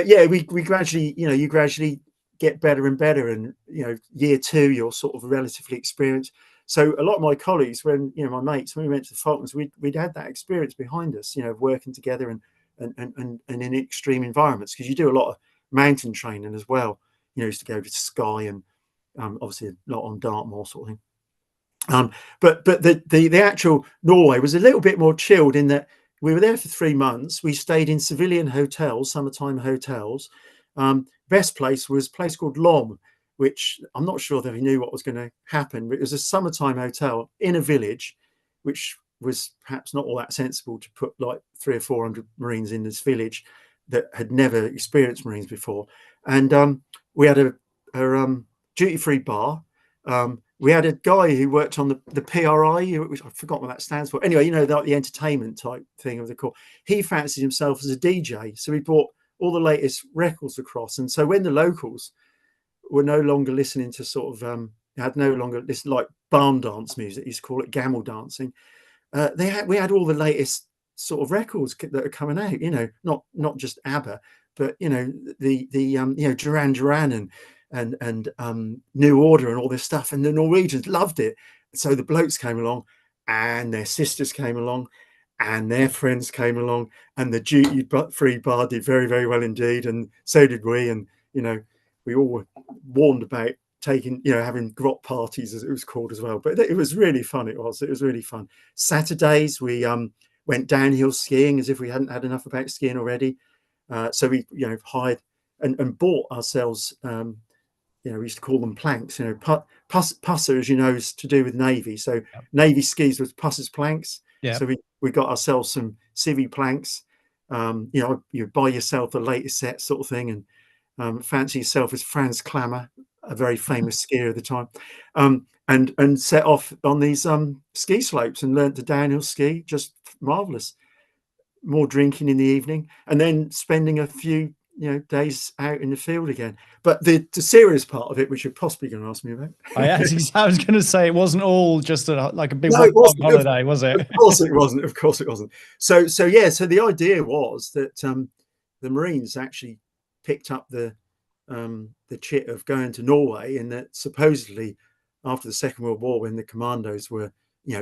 yeah, we gradually, you gradually get better and better, and year 2 you're sort of relatively experienced. So a lot of my colleagues, when my mates, when we went to the Falklands, we'd had that experience behind us, working together and in extreme environments, because you do a lot of mountain training as well. Used to go to Skye and obviously a lot on Dartmoor, sort of thing. But the actual Norway was a little bit more chilled, in that we were there for 3 months. We stayed in civilian hotels, summertime hotels. Best place was a place called Lom, which I'm not sure that we knew what was going to happen, but it was a summertime hotel in a village, which was perhaps not all that sensible to put like 300 or 400 Marines in this village that had never experienced Marines before. And we had a duty-free bar. We had a guy who worked on the PRI, which I forgot what that stands for. Anyway, the entertainment type thing of the corps. He fancied himself as a DJ, so he brought all the latest records across. And so when the locals were no longer listening to had no longer listened like barn dance music, you used to call it gamel dancing, we had all the latest sort of records that are coming out, not just ABBA, but the Duran Duran and New Order and all this stuff, and the Norwegians loved it. So the blokes came along, and their sisters came along, and their friends came along, and the duty-free bar did very, very well indeed, and so did we. And we all were warned about having grot parties, as it was called, as well. But it was really fun. It was really fun. Saturdays we went downhill skiing, as if we hadn't had enough about skiing already. So we hired and bought ourselves. We used to call them planks. Pusser, as you know, is to do with Navy. So yep. Navy skis was Pusser's planks. Yep. So we got ourselves some civvy planks. You buy yourself the latest set, sort of thing, and fancy yourself as Franz Klammer, a very famous skier of the time, and set off on these ski slopes and learnt to downhill ski. Just marvelous. More drinking in the evening, and then spending a few days out in the field again. But the serious part of it, which you're possibly going to ask me about. I was going to say, it wasn't all just like a big holiday, was it? Of course it wasn't. Of course it wasn't. So the idea was that the Marines actually picked up the chit of going to Norway, and that supposedly after the Second World War, when the commandos were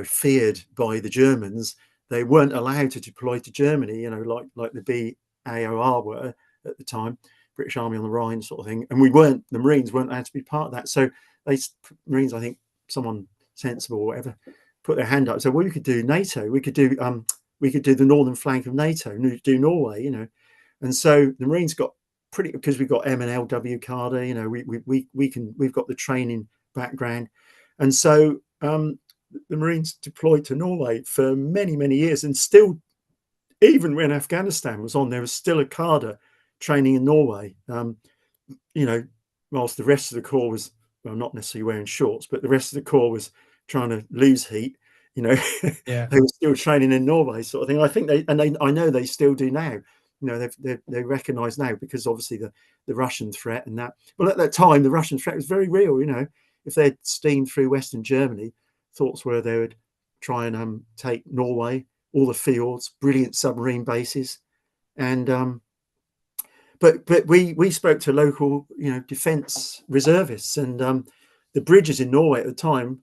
feared by the Germans, they weren't allowed to deploy to Germany, like the BAOR were at the time, British Army on the Rhine, sort of thing. And the Marines weren't allowed to be part of that. So Marines, I think someone sensible or whatever, put their hand up and said, well, we could do NATO. We could do the Northern Flank of NATO, do Norway, And so the Marines got because we've got M&LW Carter, we've got the training background. And so the Marines deployed to Norway for many, many years, and still, even when Afghanistan was on, there was still a cadre training in Norway. Whilst the rest of the corps was, well, not necessarily wearing shorts, but the rest of the corps was trying to lose heat. Yeah. They were still training in Norway, sort of thing. I think I know they still do now. They recognise now, because obviously the Russian threat and that. Well, at that time, the Russian threat was very real. If they'd steamed through Western Germany, thoughts were they would try and take Norway, all the fjords, brilliant submarine bases. and but we spoke to local, defence reservists, and the bridges in Norway at the time,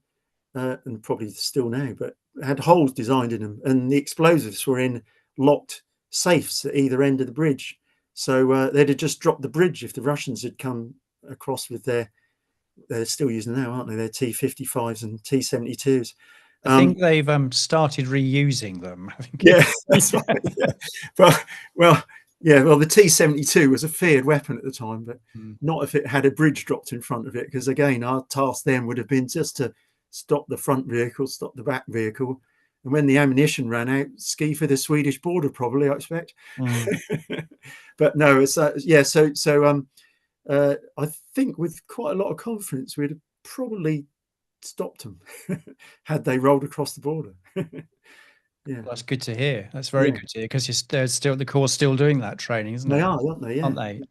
and probably still now, but had holes designed in them, and the explosives were in locked safes at either end of the bridge. So they'd have just dropped the bridge if the Russians had come across with they're still using now, aren't they? Their T-55s and T-72s. I think they've started reusing them. Yeah, that's right. Yeah. Well, the T-72 was a feared weapon at the time, but not if it had a bridge dropped in front of it, because again, our task then would have been just to stop the front vehicle, stop the back vehicle, and when the ammunition ran out, ski for the Swedish border, probably, I expect. But no, it's I think with quite a lot of confidence, we'd have probably stopped them had they rolled across the border. Yeah, well, that's good to hear. That's very good to hear, because there's still the Corps still doing that training, isn't it? They are, aren't they? Yeah, aren't they?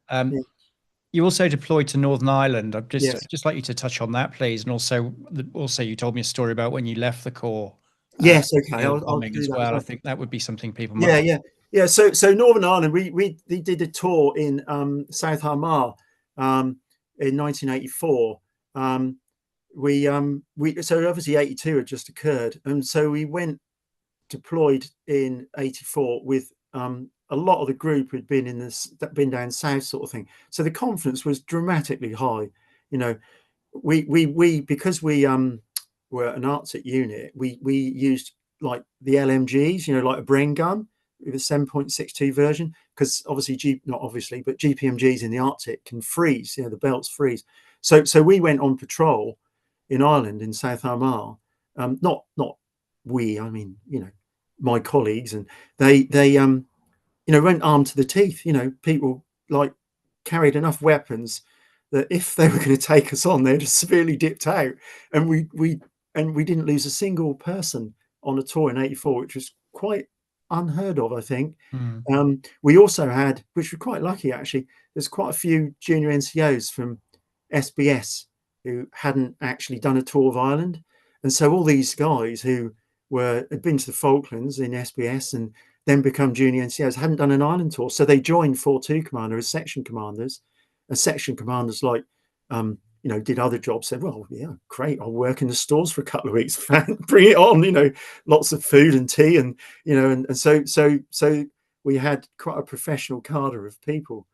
You also deployed to Northern Ireland. I'd just like you to touch on that, please, and also you told me a story about when you left the Corps. Yes, okay, I'll do as well. I think that would be something people might. Yeah. So Northern Ireland, we did a tour in South Armagh in 1984. We so obviously 82 had just occurred, and so we went deployed in 84 with a lot of the group who'd been down south, sort of thing. So the confidence was dramatically high. We because we were an Arctic unit, we used like the LMGs, like a brain gun with a 7.62 version, because obviously but GPMGs in the Arctic can freeze, the belts freeze. So we went on patrol in Ireland, in South Armagh. Not we, I mean, my colleagues, and they went armed to the teeth. People like carried enough weapons that if they were going to take us on, they'd have severely dipped out. And we didn't lose a single person on a tour in 84, which was quite unheard of, I think. We also had, which we're quite lucky actually, there's quite a few junior NCOs from SBS who hadn't actually done a tour of Ireland. And so all these guys who had been to the Falklands in SBS and then become junior NCOs hadn't done an Ireland tour. So they joined 4-2 Commander as section commanders. And section commanders, like, did other jobs, said, well, yeah, great, I'll work in the stores for a couple of weeks. Bring it on, lots of food and tea. And, and so we had quite a professional cadre of people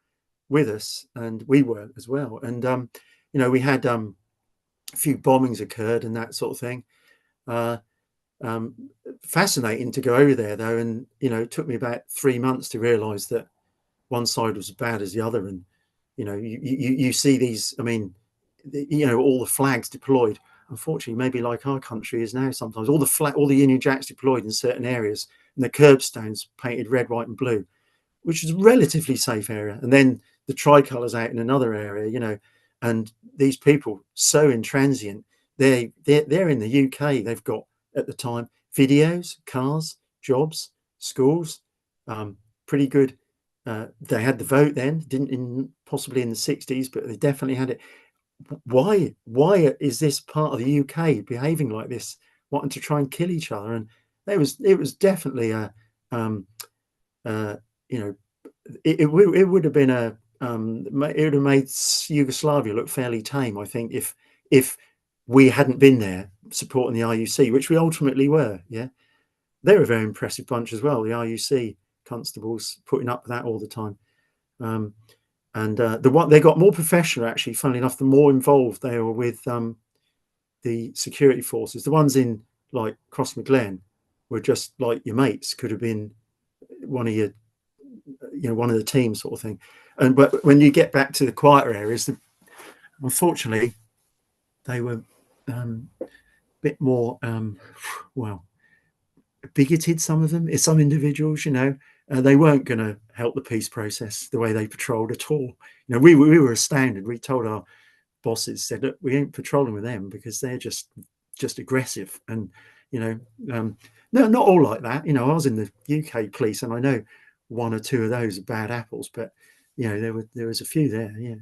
with us, and we were as well. And, we had a few bombings occurred and that sort of thing. Fascinating to go over there, though, and it took me about 3 months to realize that one side was as bad as the other. And you see these, I mean, all the flags deployed, unfortunately, maybe like our country is now sometimes, all the Union Jacks deployed in certain areas, and the curbstones painted red, white and blue, which is a relatively safe area, and then the tricolours out in another area, and these people so intransient, they're in the UK. They've got, at the time, videos, cars, jobs, schools, pretty good. They had the vote then, possibly in the 60s, but they definitely had it. Why is this part of the UK behaving like this, wanting to try and kill each other? And it was definitely it would have been it would have made Yugoslavia look fairly tame, I think, if we hadn't been there supporting the RUC, which we ultimately were. Yeah, they were a very impressive bunch as well, the RUC constables, putting up with that all the time. And they got more professional, actually, funnily enough, the more involved they were with the security forces. The ones in like Crossmaglen were just like your mates, could have been one of your, one of the teams, sort of thing. But when you get back to the quieter areas, unfortunately, they were a bit more, bigoted, some of them, some individuals, they weren't going to help the peace process the way they patrolled at all. We were astounded. We told our bosses, said, look, we ain't patrolling with them because they're just aggressive. And, no, not all like that. I was in the UK police, and I know one or two of those are bad apples, but, there was a few there. Yeah.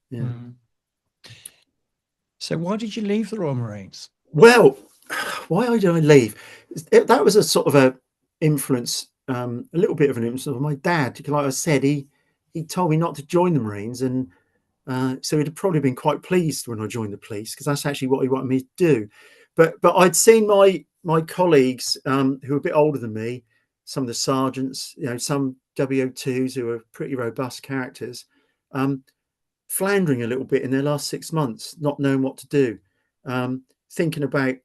Yeah. So why did you leave the Royal Marines? Well, why did I leave? That was a sort of a influence a little bit of an influence. My dad, like I said, he told me not to join the Marines, and so he'd have probably been quite pleased when I joined the police, because that's actually what he wanted me to do. But I'd seen my colleagues who were a bit older than me, some of the sergeants, some WO2s who were pretty robust characters, floundering a little bit in their last 6 months, not knowing what to do, thinking about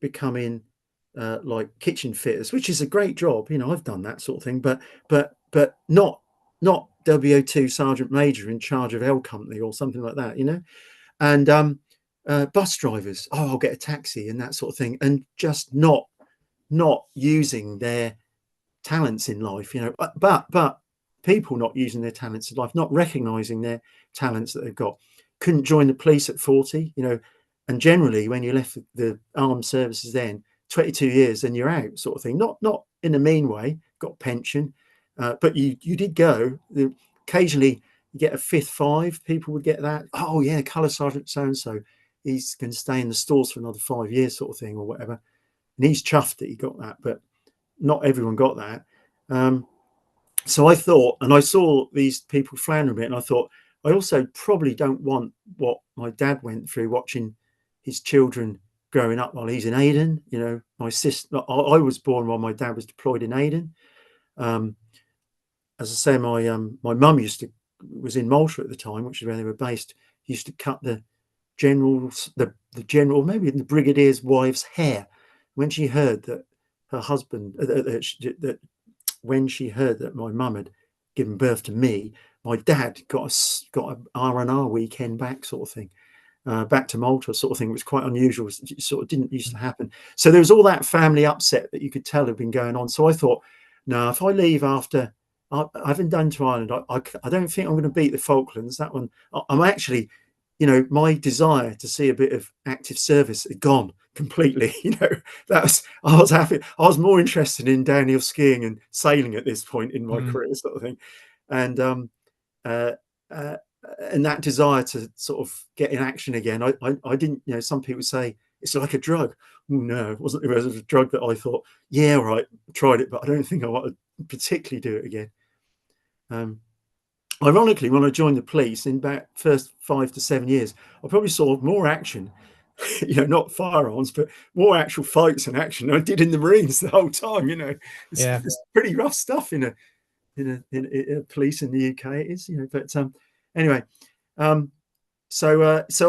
becoming like kitchen fitters, which is a great job. I've done that sort of thing, but not WO2 sergeant major in charge of L company or something like that, and bus drivers. Oh, I'll get a taxi and that sort of thing, and just not using their talents in life, but people not using their talents in life, not recognizing their talents that they've got. Couldn't join the police at 40, and generally when you left the armed services then 22 years, then you're out, sort of thing. Not in a mean way, got pension, but you did go. Occasionally you get a 5th 5, people would get that. Oh yeah, colour sergeant so and so, he's going to stay in the stores for another 5 years, sort of thing, or whatever, and he's chuffed that he got that. But not everyone got that. So I thought, and I saw these people floundering a bit, and I thought, I also probably don't want what my dad went through, watching his children growing up while he's in Aden. My sister, I was born while my dad was deployed in Aden. As I say, my mum was in Malta at the time, which is where they were based. Used to cut the general, maybe the brigadier's wife's hair when she heard that her husband, when she heard that my mum had given birth to me, my dad got an R&R weekend back, sort of thing, back to Malta, sort of thing. It was quite unusual. It sort of didn't used to happen. So there was all that family upset that you could tell had been going on. So I thought, no, if I leave after I haven't done to Ireland, I don't think I'm going to beat the Falklands. That one, I'm actually, my desire to see a bit of active service had gone completely. I was happy. I was more interested in downhill skiing and sailing at this point in my career, sort of thing, and that desire to sort of get in action again. I didn't. Some people say it's like a drug. No, it wasn't. It was a drug that I thought, yeah, all right, tried it, but I don't think I want to particularly do it again. Ironically, when I joined the police in about first 5 to 7 years, I probably saw more action, not firearms, but more actual fights and action than I did in the Marines the whole time. It's pretty rough stuff in a police in the UK. It is, But anyway, so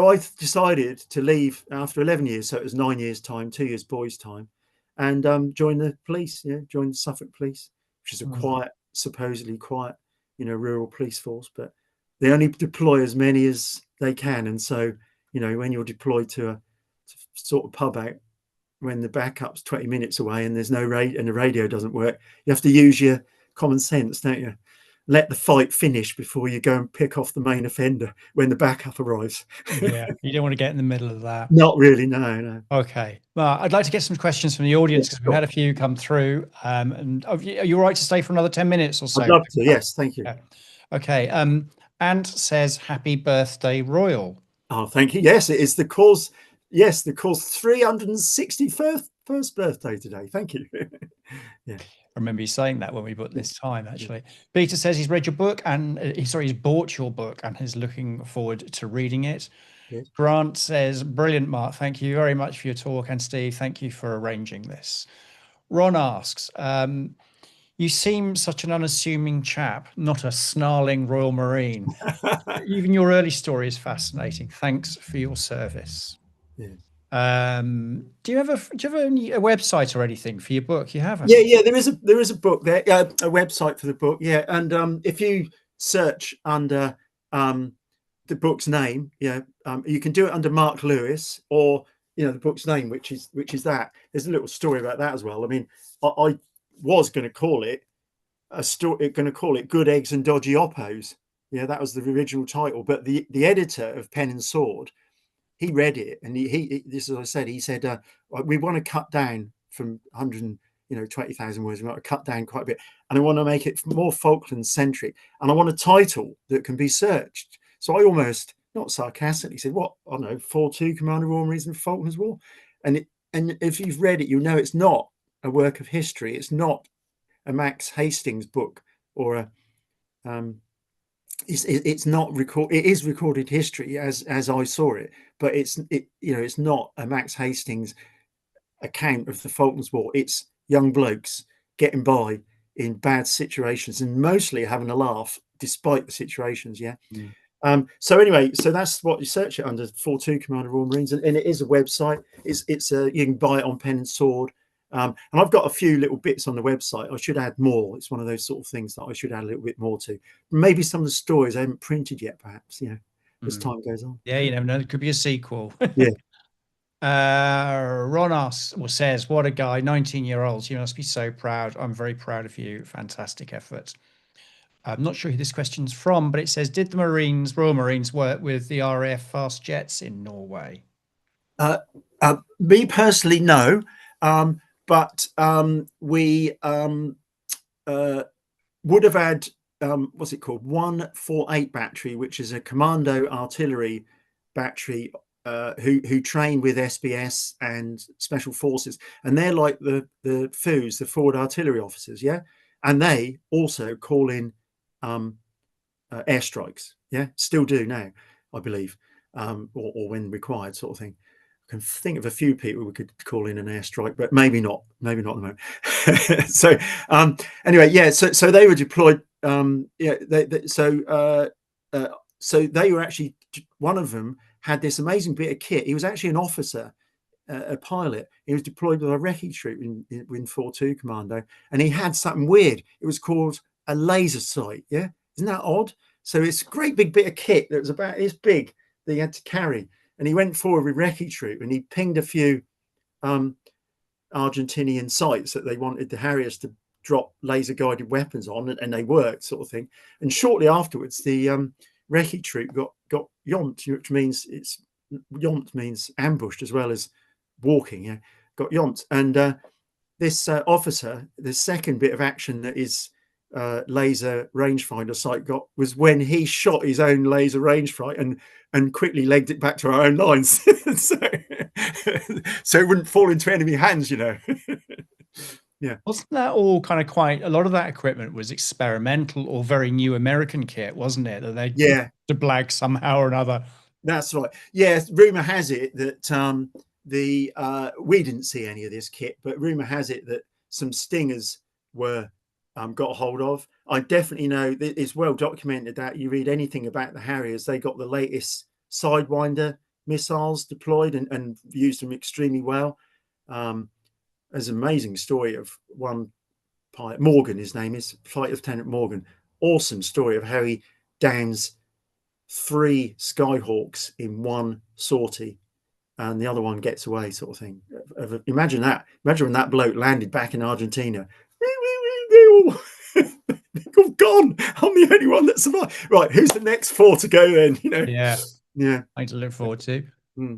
I decided to leave after 11 years. So it was 9 years time, 2 years boys time, and join the police. Join the Suffolk Police, which is a quiet, supposedly quiet, rural police force, but they only deploy as many as they can. And so, when you're deployed to a sort of pub out when the backup's 20 minutes away and there's no radio and the radio doesn't work, you have to use your common sense, don't you? Let the fight finish before you go and pick off the main offender when the backup arrives. Yeah, you don't want to get in the middle of that. Not really, no. Okay. Well, I'd like to get some questions from the audience, because we've had a few come through. And are you all right to stay for another 10 minutes or so? I'd love to, yes, thank you. Yeah. Okay. Ant says, happy birthday, Royal. Oh, thank you. Yes, it is the cause. Yes, the cause 361st birthday today. Thank you. Yeah. I remember you saying that when we booked this time, actually. Peter says he's read your book and he's bought your book and is looking forward to reading it. Yes. Grant says, brilliant, Mark. Thank you very much for your talk. And Steve, thank you for arranging this. Ron asks, you seem such an unassuming chap, not a snarling Royal Marine. Even your early story is fascinating. Thanks for your service. Yeah. Do you have a website or anything for your book? You haven't? Yeah. There is a book there, a website for the book. Yeah, and if you search under the book's name, you can do it under Mark Lewis, or the book's name, which is that. There's a little story about that as well. I mean, I was going to call it Good Eggs and Dodgy Oppos. Yeah, that was the original title, but the editor of Pen and Sword, he read it, and he this, as I said, he said, we want to cut down from 120,000 words. We want to cut down quite a bit, and I want to make it more Falklands centric, and I want a title that can be searched. So I almost, not sarcastically, said, what, I don't know, 4-2 Commando Royal Marines and Falklands War. And if you've read it, you know it's not a work of history. It's not a Max Hastings book or a it's not record. It is recorded history as I saw it, but it's not a Max Hastings account of the Falklands War. It's young blokes getting by in bad situations and mostly having a laugh despite the situations. Yeah. So anyway, so that's what you search it under, 42 Commando Royal Marines, and it is a website. It's you can buy it on Pen and Sword. And I've got a few little bits on the website. I should add more. It's one of those sort of things that I should add a little bit more to. Maybe some of the stories I haven't printed yet, perhaps, as time goes on. Yeah, you never know. There could be a sequel. Yeah. Ron asks, or says, what a guy, 19-year-olds. You must be so proud. I'm very proud of you. Fantastic effort. I'm not sure who this question's from, but it says, did the Royal Marines work with the RAF fast jets in Norway? Me personally, no. But we would have had, what's it called? 148 battery, which is a commando artillery battery who train with SBS and special forces. And they're like the FOOs, the forward artillery officers. Yeah. And they also call in airstrikes. Yeah. Still do now, I believe, or when required, sort of thing. I can think of a few people we could call in an airstrike, but maybe not at the moment. So anyway, yeah. So they were deployed. So they were actually, one of them had this amazing bit of kit. He was actually an officer, a pilot. He was deployed with a wreckage troop in 42 Commando, and he had something weird. It was called a laser sight. Yeah, isn't that odd? So it's a great big bit of kit that was about this big that he had to carry. And he went forward with wreckage troop and he pinged a few Argentinian sites that they wanted the Harriers to drop laser guided weapons on, and they worked, sort of thing. And shortly afterwards, the wreckage troop got yomped, which means yomped means ambushed as well as walking. Yeah, got yomped. And this officer, the second bit of action that is laser rangefinder sight got was when he shot his own laser rangefinder and quickly legged it back to our own lines, so it wouldn't fall into enemy hands. Yeah. Wasn't that all kind of quite? A lot of that equipment was experimental or very new American kit, wasn't it? That they to blag somehow or another. That's right. Yeah. Rumor has it that we didn't see any of this kit, but rumor has it that some Stingers were got a hold of. I definitely know that it's well documented that you read anything about the Harriers, they got the latest Sidewinder missiles deployed and used them extremely well. There's an amazing story of one pilot, Morgan, his name is, Flight Lieutenant Morgan. Awesome story of how he downs 3 Skyhawks in one sortie and the other one gets away, sort of thing. Imagine that. Imagine when that bloke landed back in Argentina. Oh, gone. I'm the only one that survived. Right, who's the next 4 to go then? Yeah. Things to look forward to.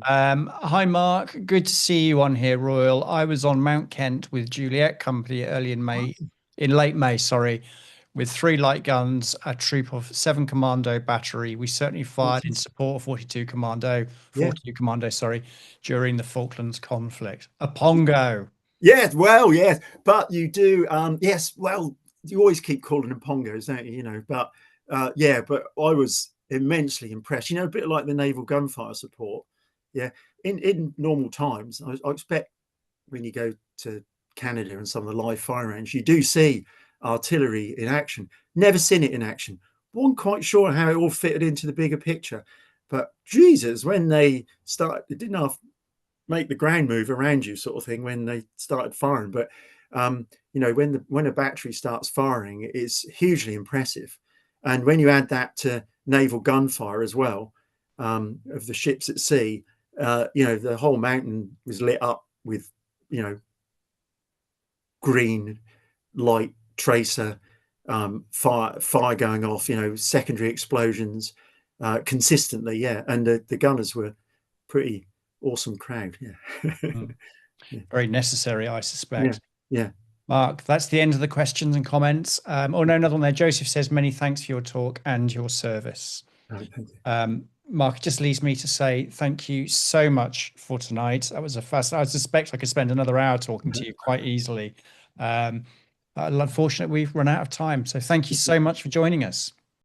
Hi, Mark. Good to see you on here, Royal. I was on Mount Kent with Juliet Company early in late May, with 3 light guns, a troop of 7 Commando battery. We certainly fired in support of 42 Commando, during the Falklands conflict. A Pongo. Yes, well, yes, but you do, yes, well, you always keep calling them Pongos, don't you? But yeah, but I was immensely impressed. A bit like the naval gunfire support. Yeah, in normal times, I expect when you go to Canada and some of the live fire range, you do see artillery in action. Never seen it in action. Wasn't quite sure how it all fitted into the bigger picture, but Jesus, when they started, it didn't have make the ground move around you, sort of thing, when they started firing. But when a battery starts firing, it's hugely impressive. And when you add that to naval gunfire as well, of the ships at sea, the whole mountain was lit up with green light tracer fire going off, secondary explosions consistently. Yeah, and the gunners were pretty awesome crowd. Yeah. Very necessary, I suspect. Yeah. Mark, that's the end of the questions and comments. Oh no, another one there. Joseph says, many thanks for your talk and your service. Right, thank you. Mark, it just leaves me to say thank you so much for tonight. That was I suspect I could spend another hour talking to you quite easily. Unfortunately, we've run out of time. So thank you so much for joining us.